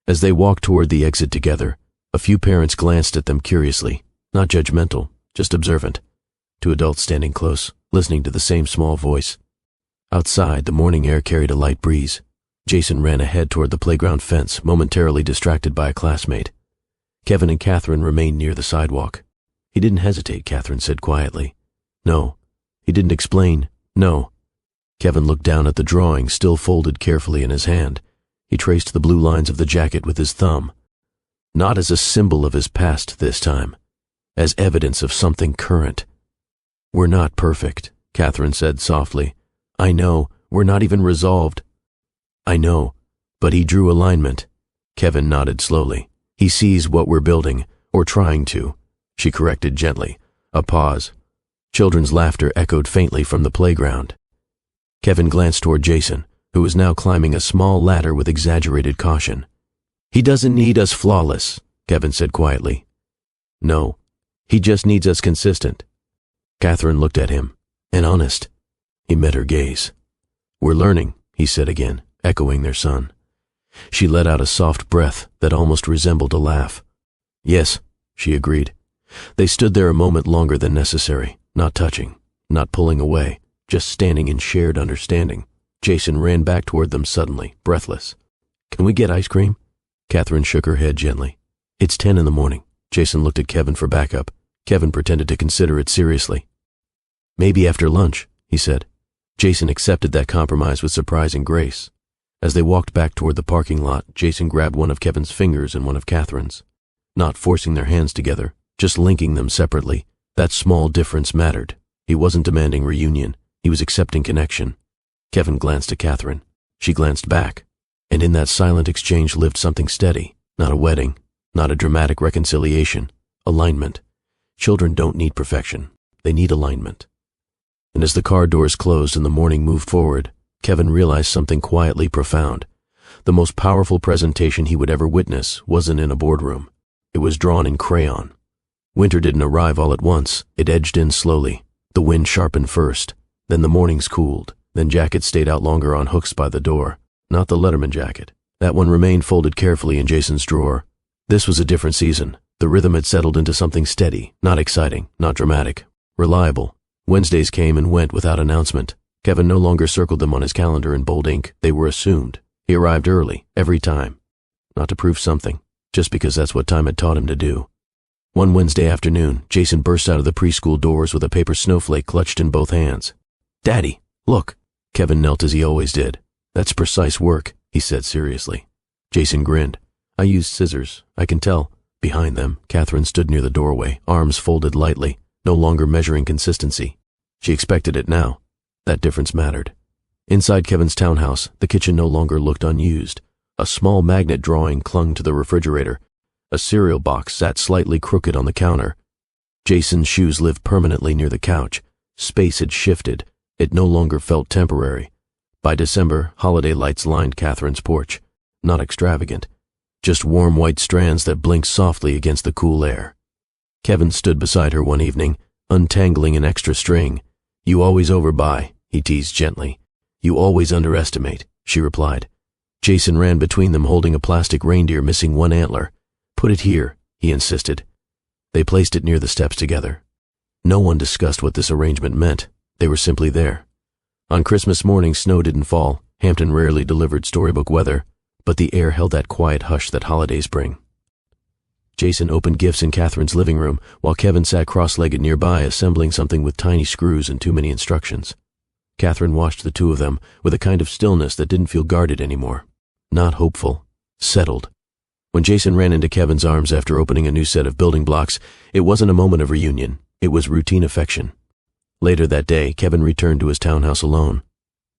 As they walked toward the exit together, a few parents glanced at them curiously, not judgmental, just observant. 2 adults standing close, listening to the same small voice. Outside, the morning air carried a light breeze. Jason ran ahead toward the playground fence, momentarily distracted by a classmate. Kevin and Catherine remained near the sidewalk. He didn't hesitate, Catherine said quietly. No. He didn't explain. No. Kevin looked down at the drawing, still folded carefully in his hand. He traced the blue lines of the jacket with his thumb. Not as a symbol of his past this time, as evidence of something current. We're not perfect, Catherine said softly. I know, we're not even resolved. I know, but he drew alignment. Kevin nodded slowly. He sees what we're building, or trying to. She corrected gently. A pause. Children's laughter echoed faintly from the playground. Kevin glanced toward Jason, who was now climbing a small ladder with exaggerated caution. "He doesn't need us flawless," Kevin said quietly. "No, he just needs us consistent." Catherine looked at him, and honest. He met her gaze. "We're learning," he said again, echoing their son. She let out a soft breath that almost resembled a laugh. "Yes," she agreed. They stood there a moment longer than necessary, not touching, not pulling away, just standing in shared understanding. Jason ran back toward them suddenly, breathless. "Can we get ice cream?" Catherine shook her head gently. "It's 10 in the morning." Jason looked at Kevin for backup. Kevin pretended to consider it seriously. "Maybe after lunch," he said. Jason accepted that compromise with surprising grace. As they walked back toward the parking lot, Jason grabbed one of Kevin's fingers and one of Catherine's. Not forcing their hands together, just linking them separately. That small difference mattered. He wasn't demanding reunion. He was accepting connection. Kevin glanced at Catherine. She glanced back. And in that silent exchange lived something steady. Not a wedding. Not a dramatic reconciliation. Alignment. Children don't need perfection. They need alignment. And as the car doors closed and the morning moved forward, Kevin realized something quietly profound. The most powerful presentation he would ever witness wasn't in a boardroom. It was drawn in crayon. Winter didn't arrive all at once. It edged in slowly. The wind sharpened first. Then the mornings cooled. Then jackets stayed out longer on hooks by the door. Not the Letterman jacket. That one remained folded carefully in Jason's drawer. This was a different season. The rhythm had settled into something steady, not exciting, not dramatic, reliable. Wednesdays came and went without announcement. Kevin no longer circled them on his calendar in bold ink. They were assumed. He arrived early, every time. Not to prove something, just because that's what time had taught him to do. One Wednesday afternoon, Jason burst out of the preschool doors with a paper snowflake clutched in both hands. "Daddy, look." Kevin knelt as he always did. "That's precise work," he said seriously. Jason grinned. "I used scissors, I can tell." Behind them, Catherine stood near the doorway, arms folded lightly, no longer measuring consistency. She expected it now. That difference mattered. Inside Kevin's townhouse, the kitchen no longer looked unused. A small magnet drawing clung to the refrigerator. A cereal box sat slightly crooked on the counter. Jason's shoes lived permanently near the couch. Space had shifted. It no longer felt temporary. By December, holiday lights lined Catherine's porch. Not extravagant. Just warm white strands that blinked softly against the cool air. Kevin stood beside her one evening, untangling an extra string. "You always overbuy," he teased gently. "You always underestimate," she replied. Jason ran between them holding a plastic reindeer missing one antler. "Put it here," he insisted. They placed it near the steps together. No one discussed what this arrangement meant. They were simply there. On Christmas morning, snow didn't fall. Hampton rarely delivered storybook weather, but the air held that quiet hush that holidays bring. Jason opened gifts in Catherine's living room, while Kevin sat cross-legged nearby, assembling something with tiny screws and too many instructions. Catherine watched the two of them with a kind of stillness that didn't feel guarded anymore. Not hopeful. Settled. When Jason ran into Kevin's arms after opening a new set of building blocks, it wasn't a moment of reunion. It was routine affection. Later that day, Kevin returned to his townhouse alone.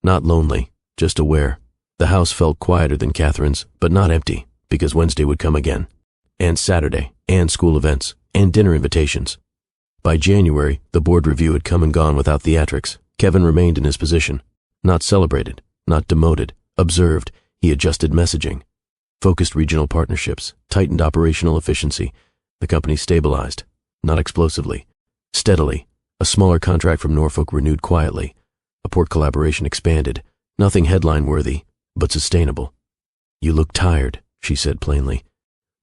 Not lonely, just aware. The house felt quieter than Catherine's, but not empty, because Wednesday would come again. And Saturday, and school events, and dinner invitations. By January, the board review had come and gone without theatrics. Kevin remained in his position. Not celebrated, not demoted, observed. He adjusted messaging. Focused regional partnerships, tightened operational efficiency. The company stabilized, not explosively. Steadily, a smaller contract from Norfolk renewed quietly. A port collaboration expanded. Nothing headline-worthy, but sustainable. "You look tired," she said plainly.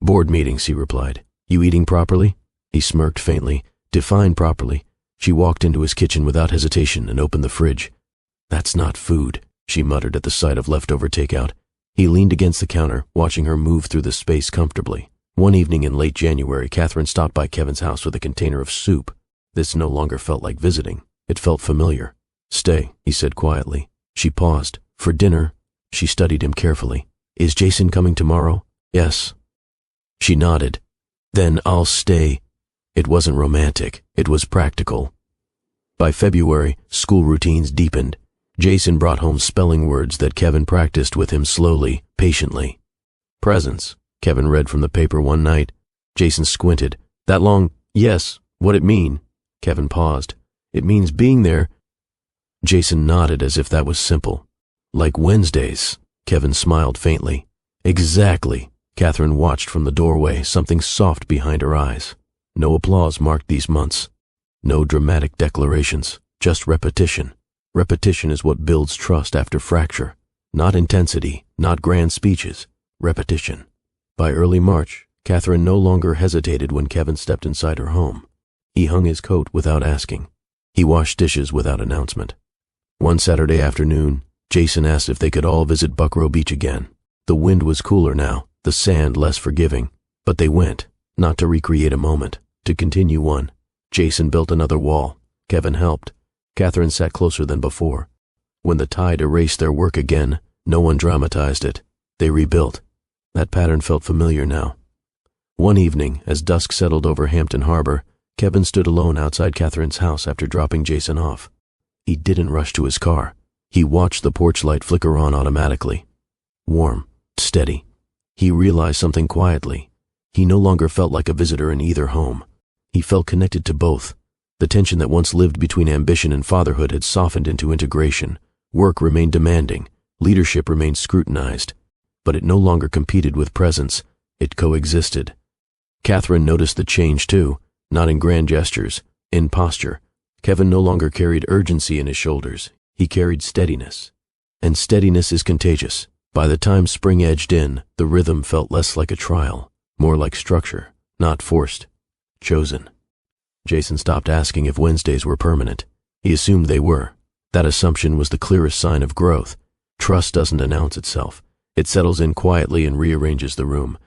"Board meetings," he replied. "You eating properly?" He smirked faintly. "Define properly." She walked into his kitchen without hesitation and opened the fridge. "That's not food," she muttered at the sight of leftover takeout. He leaned against the counter, watching her move through the space comfortably. One evening in late January, Catherine stopped by Kevin's house with a container of soup. This no longer felt like visiting. It felt familiar. "Stay," he said quietly. She paused. "For dinner?" She studied him carefully. "Is Jason coming tomorrow?" "Yes." She nodded. "Then I'll stay." It wasn't romantic. It was practical. By February, school routines deepened. Jason brought home spelling words that Kevin practiced with him slowly, patiently. "Presents," Kevin read from the paper one night. Jason squinted. "That long, yes, what'd it mean?" Kevin paused. It means being there. Jason nodded as if that was simple. Like Wednesdays. Kevin smiled faintly. Exactly. Catherine watched from the doorway, something soft behind her eyes. No applause marked these months. No dramatic declarations, just repetition. Repetition is what builds trust after fracture. Not intensity, not grand speeches. Repetition. By early March, Catherine no longer hesitated when Kevin stepped inside her home. He hung his coat without asking. He washed dishes without announcement. One Saturday afternoon, Jason asked if they could all visit Buckrow Beach again. The wind was cooler now, the sand less forgiving. But they went, not to recreate a moment, to continue one. Jason built another wall. Kevin helped. Catherine sat closer than before. When the tide erased their work again, no one dramatized it. They rebuilt. That pattern felt familiar now. One evening, as dusk settled over Hampton Harbor, Kevin stood alone outside Catherine's house after dropping Jason off. He didn't rush to his car. He watched the porch light flicker on automatically. Warm, steady. He realized something quietly. He no longer felt like a visitor in either home. He felt connected to both. The tension that once lived between ambition and fatherhood had softened into integration. Work remained demanding. Leadership remained scrutinized. But it no longer competed with presence. It coexisted. Catherine noticed the change too, not in grand gestures, in posture. Kevin no longer carried urgency in his shoulders. He carried steadiness. And steadiness is contagious. By the time spring edged in, the rhythm felt less like a trial, more like structure, not forced, chosen. Jason stopped asking if Wednesdays were permanent. He assumed they were. That assumption was the clearest sign of growth. Trust doesn't announce itself. It settles in quietly and rearranges the room.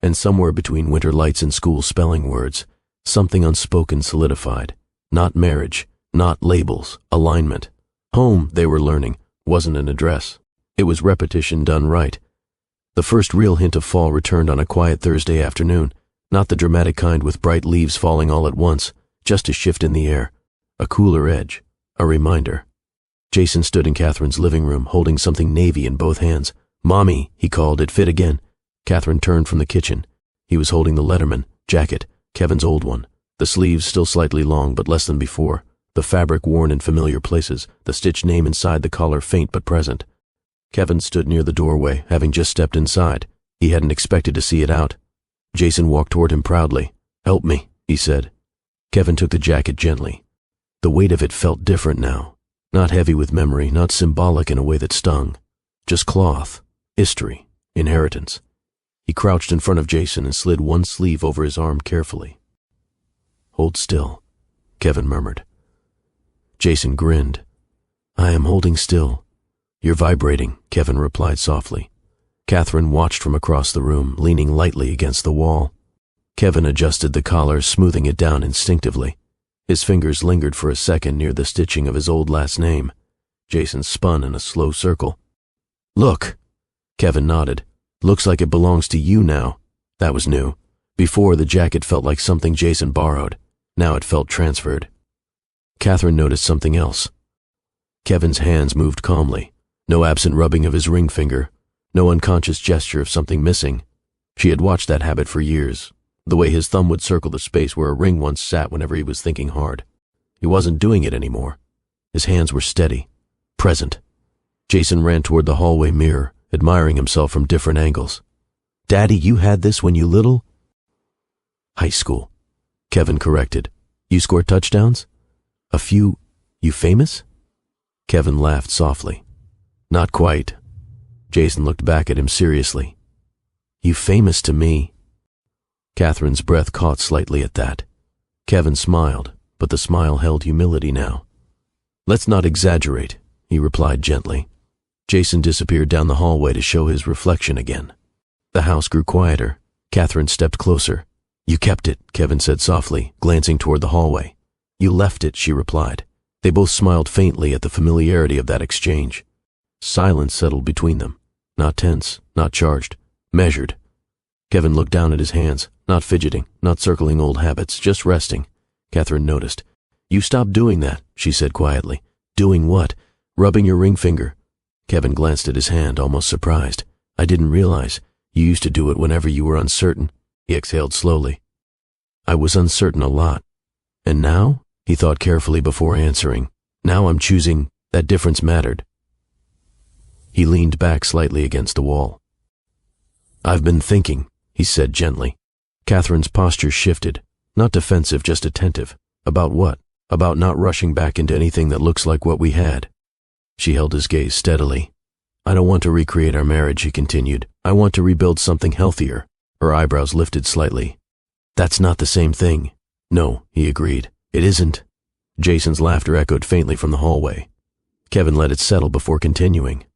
And somewhere between winter lights and school spelling words, something unspoken solidified. Not marriage, not labels, alignment. Home, they were learning, wasn't an address. It was repetition done right. The first real hint of fall returned on a quiet Thursday afternoon, not the dramatic kind with bright leaves falling all at once, just a shift in the air, a cooler edge, a reminder. Jason stood in Catherine's living room, holding something navy in both hands. "Mommy," he called, "it fit again." Catherine turned from the kitchen. He was holding the Letterman jacket, Kevin's old one, the sleeves still slightly long but less than before, the fabric worn in familiar places, the stitched name inside the collar faint but present. Kevin stood near the doorway, having just stepped inside. He hadn't expected to see it out. Jason walked toward him proudly. "Help me," he said. Kevin took the jacket gently. The weight of it felt different now. Not heavy with memory, not symbolic in a way that stung. Just cloth, history, inheritance. He crouched in front of Jason and slid one sleeve over his arm carefully. "Hold still," Kevin murmured. Jason grinned. "I am holding still." "You're vibrating," Kevin replied softly. Catherine watched from across the room, leaning lightly against the wall. Kevin adjusted the collar, smoothing it down instinctively. His fingers lingered for a second near the stitching of his old last name. Jason spun in a slow circle. "Look!" Kevin nodded. "Looks like it belongs to you now." That was new. Before, the jacket felt like something Jason borrowed. Now it felt transferred. Catherine noticed something else. Kevin's hands moved calmly. No absent rubbing of his ring finger. No unconscious gesture of something missing. She had watched that habit for years. The way his thumb would circle the space where a ring once sat whenever he was thinking hard. He wasn't doing it anymore. His hands were steady, present. Jason ran toward the hallway mirror, admiring himself from different angles. "Daddy, you had this when you little?" "High school," Kevin corrected. "You score touchdowns?" "A few. You famous?" Kevin laughed softly. "Not quite." Jason looked back at him seriously. "You famous to me." Catherine's breath caught slightly at that. Kevin smiled, but the smile held humility now. "Let's not exaggerate," he replied gently. Jason disappeared down the hallway to show his reflection again. The house grew quieter. Catherine stepped closer. "You kept it," Kevin said softly, glancing toward the hallway. "You left it," she replied. They both smiled faintly at the familiarity of that exchange. Silence settled between them. Not tense, not charged, measured. Kevin looked down at his hands, not fidgeting, not circling old habits, just resting. Catherine noticed. "You stopped doing that," she said quietly. "Doing what?" "Rubbing your ring finger." Kevin glanced at his hand, almost surprised. "I didn't realize. You used to do it whenever you were uncertain." He exhaled slowly. "I was uncertain a lot." "And now?" He thought carefully before answering. Now I'm choosing. That difference mattered. He leaned back slightly against the wall. I've been thinking, he said gently. Catherine's posture shifted, not defensive, just attentive. About what? About not rushing back into anything that looks like what we had. She held his gaze steadily. I don't want to recreate our marriage, he continued. I want to rebuild something healthier. Her eyebrows lifted slightly. That's not the same thing. No, he agreed. It isn't. Jason's laughter echoed faintly from the hallway. Kevin let it settle before continuing.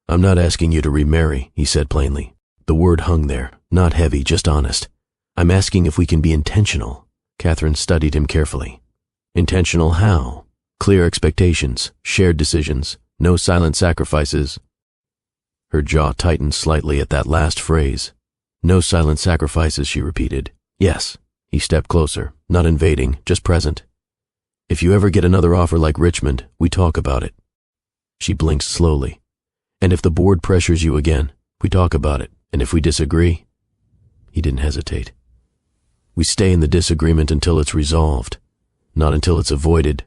I'm not asking you to remarry, he said plainly. The word hung there, not heavy, just honest. I'm asking if we can be intentional. Catherine studied him carefully. Intentional how? Clear expectations, shared decisions, no silent sacrifices. Her jaw tightened slightly at that last phrase. No silent sacrifices, she repeated. Yes. He stepped closer, not invading, just present. If you ever get another offer like Richmond, we talk about it. She blinked slowly. And if the board pressures you again, we talk about it. And if we disagree? He didn't hesitate. We stay in the disagreement until it's resolved, not until it's avoided.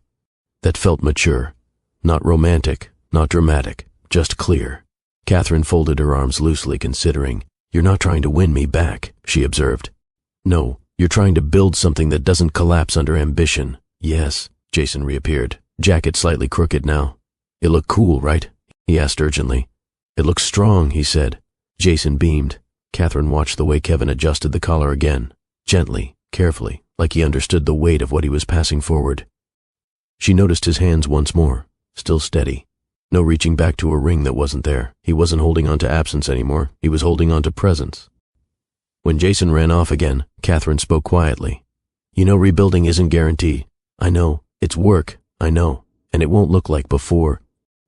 That felt mature. Not romantic, not dramatic, just clear. Catherine folded her arms loosely, considering. You're not trying to win me back, she observed. No, you're trying to build something that doesn't collapse under ambition. Yes, Jason reappeared, jacket slightly crooked now. It looked cool, right? He asked urgently. It looks strong, he said. Jason beamed. Catherine watched the way Kevin adjusted the collar again, gently, carefully, like he understood the weight of what he was passing forward. She noticed his hands once more, still steady. No reaching back to a ring that wasn't there. He wasn't holding on to absence anymore. He was holding on to presence. When Jason ran off again, Catherine spoke quietly. You know, rebuilding isn't guaranteed. I know. It's work. I know. And it won't look like before.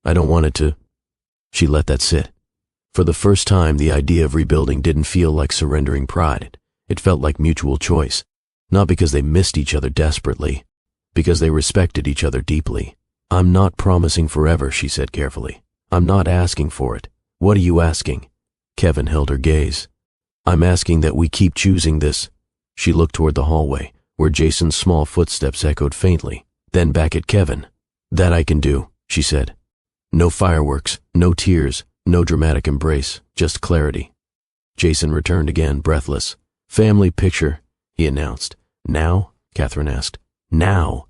I don't want it to. She let that sit. For the first time, the idea of rebuilding didn't feel like surrendering pride. It felt like mutual choice. Not because they missed each other desperately, because they respected each other deeply. I'm not promising forever, she said carefully. I'm not asking for it. What are you asking? Kevin held her gaze. I'm asking that we keep choosing this. She looked toward the hallway, where Jason's small footsteps echoed faintly, then back at Kevin. That I can do, she said. No fireworks, no tears, no dramatic embrace, just clarity. Jason returned again, breathless. Family picture, he announced. Now? Catherine asked. Now.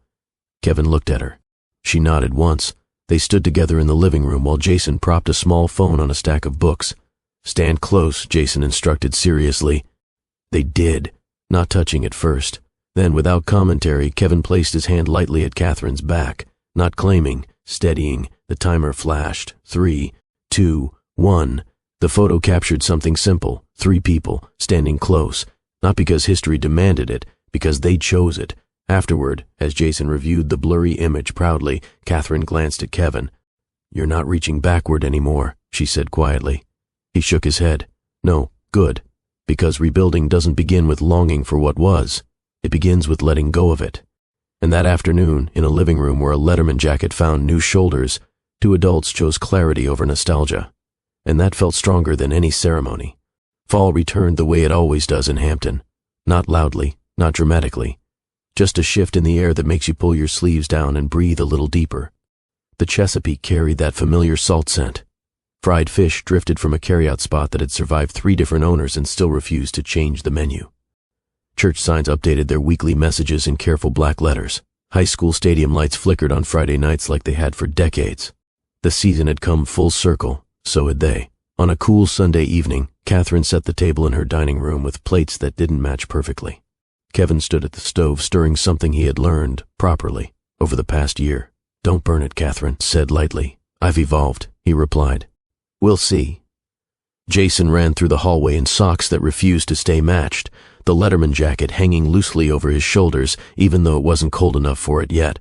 Kevin looked at her. She nodded once. They stood together in the living room while Jason propped a small phone on a stack of books. Stand close, Jason instructed seriously. They did, not touching at first. Then, without commentary, Kevin placed his hand lightly at Catherine's back, not claiming, steadying. The timer flashed. 3, 2, 1. The photo captured something simple. 3 people, standing close. Not because history demanded it, because they chose it. Afterward, as Jason reviewed the blurry image proudly, Catherine glanced at Kevin. You're not reaching backward anymore, she said quietly. He shook his head. No, good. Because rebuilding doesn't begin with longing for what was. It begins with letting go of it. And that afternoon, in a living room where a Letterman jacket found new shoulders, 2 adults chose clarity over nostalgia. And that felt stronger than any ceremony. Fall returned the way it always does in Hampton. Not loudly, not dramatically. Just a shift in the air that makes you pull your sleeves down and breathe a little deeper. The Chesapeake carried that familiar salt scent. Fried fish drifted from a carryout spot that had survived 3 different owners and still refused to change the menu. Church signs updated their weekly messages in careful black letters. High school stadium lights flickered on Friday nights like they had for decades. The season had come full circle, so had they. On a cool Sunday evening, Catherine set the table in her dining room with plates that didn't match perfectly. Kevin stood at the stove stirring something he had learned, properly, over the past year. Don't burn it, Catherine said lightly. I've evolved, he replied. We'll see. Jason ran through the hallway in socks that refused to stay matched, the Letterman jacket hanging loosely over his shoulders, even though it wasn't cold enough for it yet.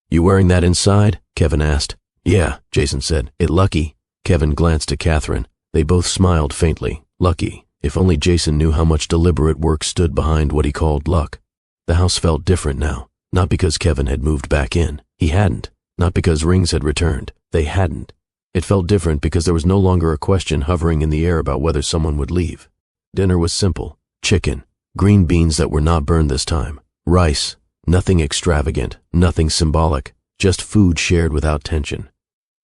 You wearing that inside? Kevin asked. Yeah, Jason said. It lucky. Kevin glanced at Catherine. They both smiled faintly. Lucky. If only Jason knew how much deliberate work stood behind what he called luck. The house felt different now, not because Kevin had moved back in. He hadn't. Not because rings had returned. They hadn't. It felt different because there was no longer a question hovering in the air about whether someone would leave. Dinner was simple. Chicken. Green beans that were not burned this time. Rice. Nothing extravagant, nothing symbolic, just food shared without tension.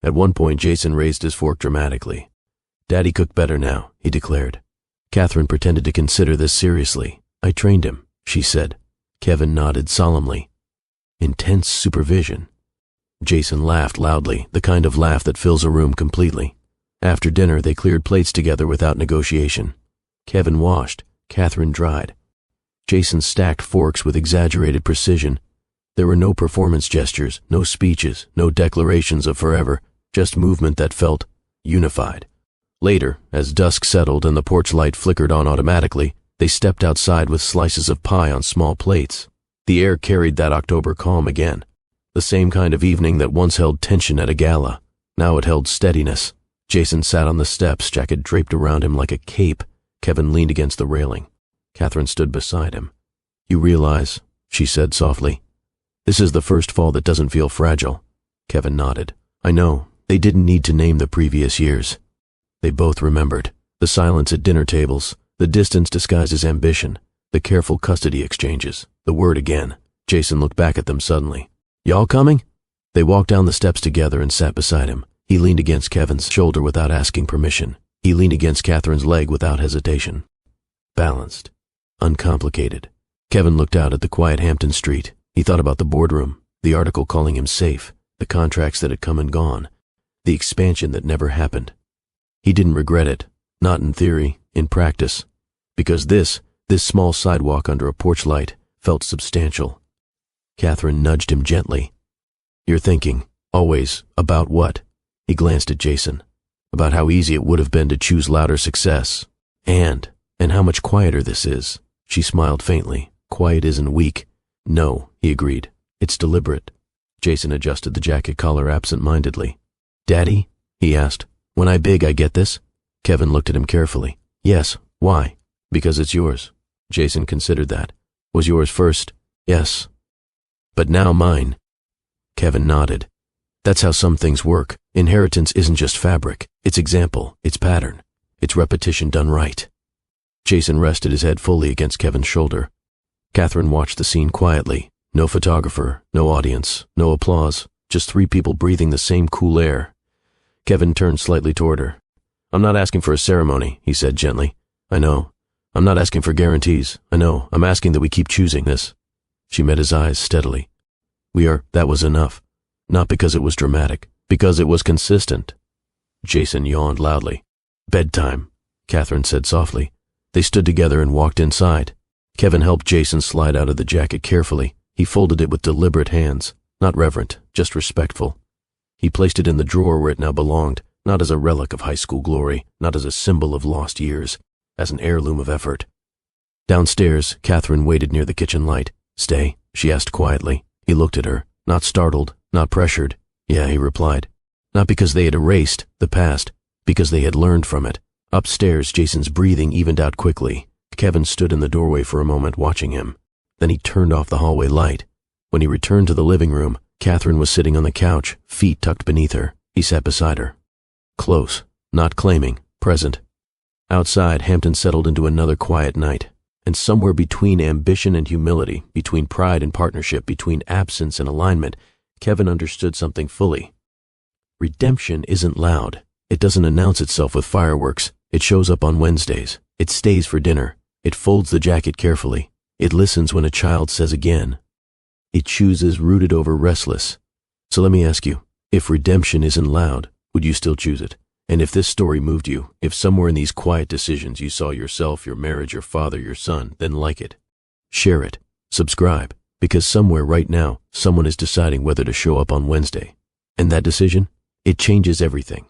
At one point, Jason raised his fork dramatically. "Daddy cooked better now," he declared. Catherine pretended to consider this seriously. "I trained him," she said. Kevin nodded solemnly. Intense supervision. Jason laughed loudly, the kind of laugh that fills a room completely. After dinner, they cleared plates together without negotiation. Kevin washed, Catherine dried. Jason stacked forks with exaggerated precision. There were no performance gestures, no speeches, no declarations of forever, just movement that felt unified. Later, as dusk settled and the porch light flickered on automatically, they stepped outside with slices of pie on small plates. The air carried that October calm again. The same kind of evening that once held tension at a gala. Now it held steadiness. Jason sat on the steps, jacket draped around him like a cape. Kevin leaned against the railing. Catherine stood beside him. "You realize," she said softly, "this is the first fall that doesn't feel fragile." Kevin nodded. "I know. They didn't need to name the previous years." They both remembered. The silence at dinner tables, the distance disguised as ambition, the careful custody exchanges, the word again. Jason looked back at them suddenly. "Y'all coming?" They walked down the steps together and sat beside him. He leaned against Kevin's shoulder without asking permission. He leaned against Catherine's leg without hesitation. Balanced. Uncomplicated. Kevin looked out at the quiet Hampton street. He thought about the boardroom, the article calling him safe, the contracts that had come and gone, the expansion that never happened. He didn't regret it, not in theory, in practice, because this small sidewalk under a porch light, felt substantial. Catherine nudged him gently. "You're thinking, always, about what?" He glanced at Jason. "About how easy it would have been to choose louder success. And how much quieter this is." She smiled faintly. "Quiet isn't weak." "No," he agreed. "It's deliberate." Jason adjusted the jacket collar absent-mindedly. "Daddy?" he asked. "When I big, I get this?" Kevin looked at him carefully. "Yes. Why?" "Because it's yours." Jason considered that. "Was yours first?" "Yes. But now mine." Kevin nodded. "That's how some things work. Inheritance isn't just fabric. It's example. It's pattern. It's repetition done right." Jason rested his head fully against Kevin's shoulder. Catherine watched the scene quietly. No photographer, no audience, no applause, just three people breathing the same cool air. Kevin turned slightly toward her. "I'm not asking for a ceremony," he said gently. "I know. I'm not asking for guarantees. I know. I'm asking that we keep choosing this." She met his eyes steadily. That was enough. Not because it was dramatic, because it was consistent. Jason yawned loudly. "Bedtime," Catherine said softly. They stood together and walked inside. Kevin helped Jason slide out of the jacket carefully. He folded it with deliberate hands, not reverent, just respectful. He placed it in the drawer where it now belonged, not as a relic of high school glory, not as a symbol of lost years, as an heirloom of effort. Downstairs, Catherine waited near the kitchen light. "Stay?" she asked quietly. He looked at her, not startled, not pressured. "Yeah," he replied. Not because they had erased the past, because they had learned from it. Upstairs, Jason's breathing evened out quickly. Kevin stood in the doorway for a moment watching him. Then he turned off the hallway light. When he returned to the living room, Catherine was sitting on the couch, feet tucked beneath her. He sat beside her. Close, not claiming, present. Outside, Hampton settled into another quiet night. And somewhere between ambition and humility, between pride and partnership, between absence and alignment, Kevin understood something fully. Redemption isn't loud. It doesn't announce itself with fireworks. It shows up on Wednesdays. It stays for dinner. It folds the jacket carefully. It listens when a child says again. It chooses rooted over restless. So let me ask you, if redemption isn't loud, would you still choose it? And if this story moved you, if somewhere in these quiet decisions you saw yourself, your marriage, your father, your son, then like it. Share it. Subscribe. Because somewhere right now, someone is deciding whether to show up on Wednesday. And that decision? It changes everything.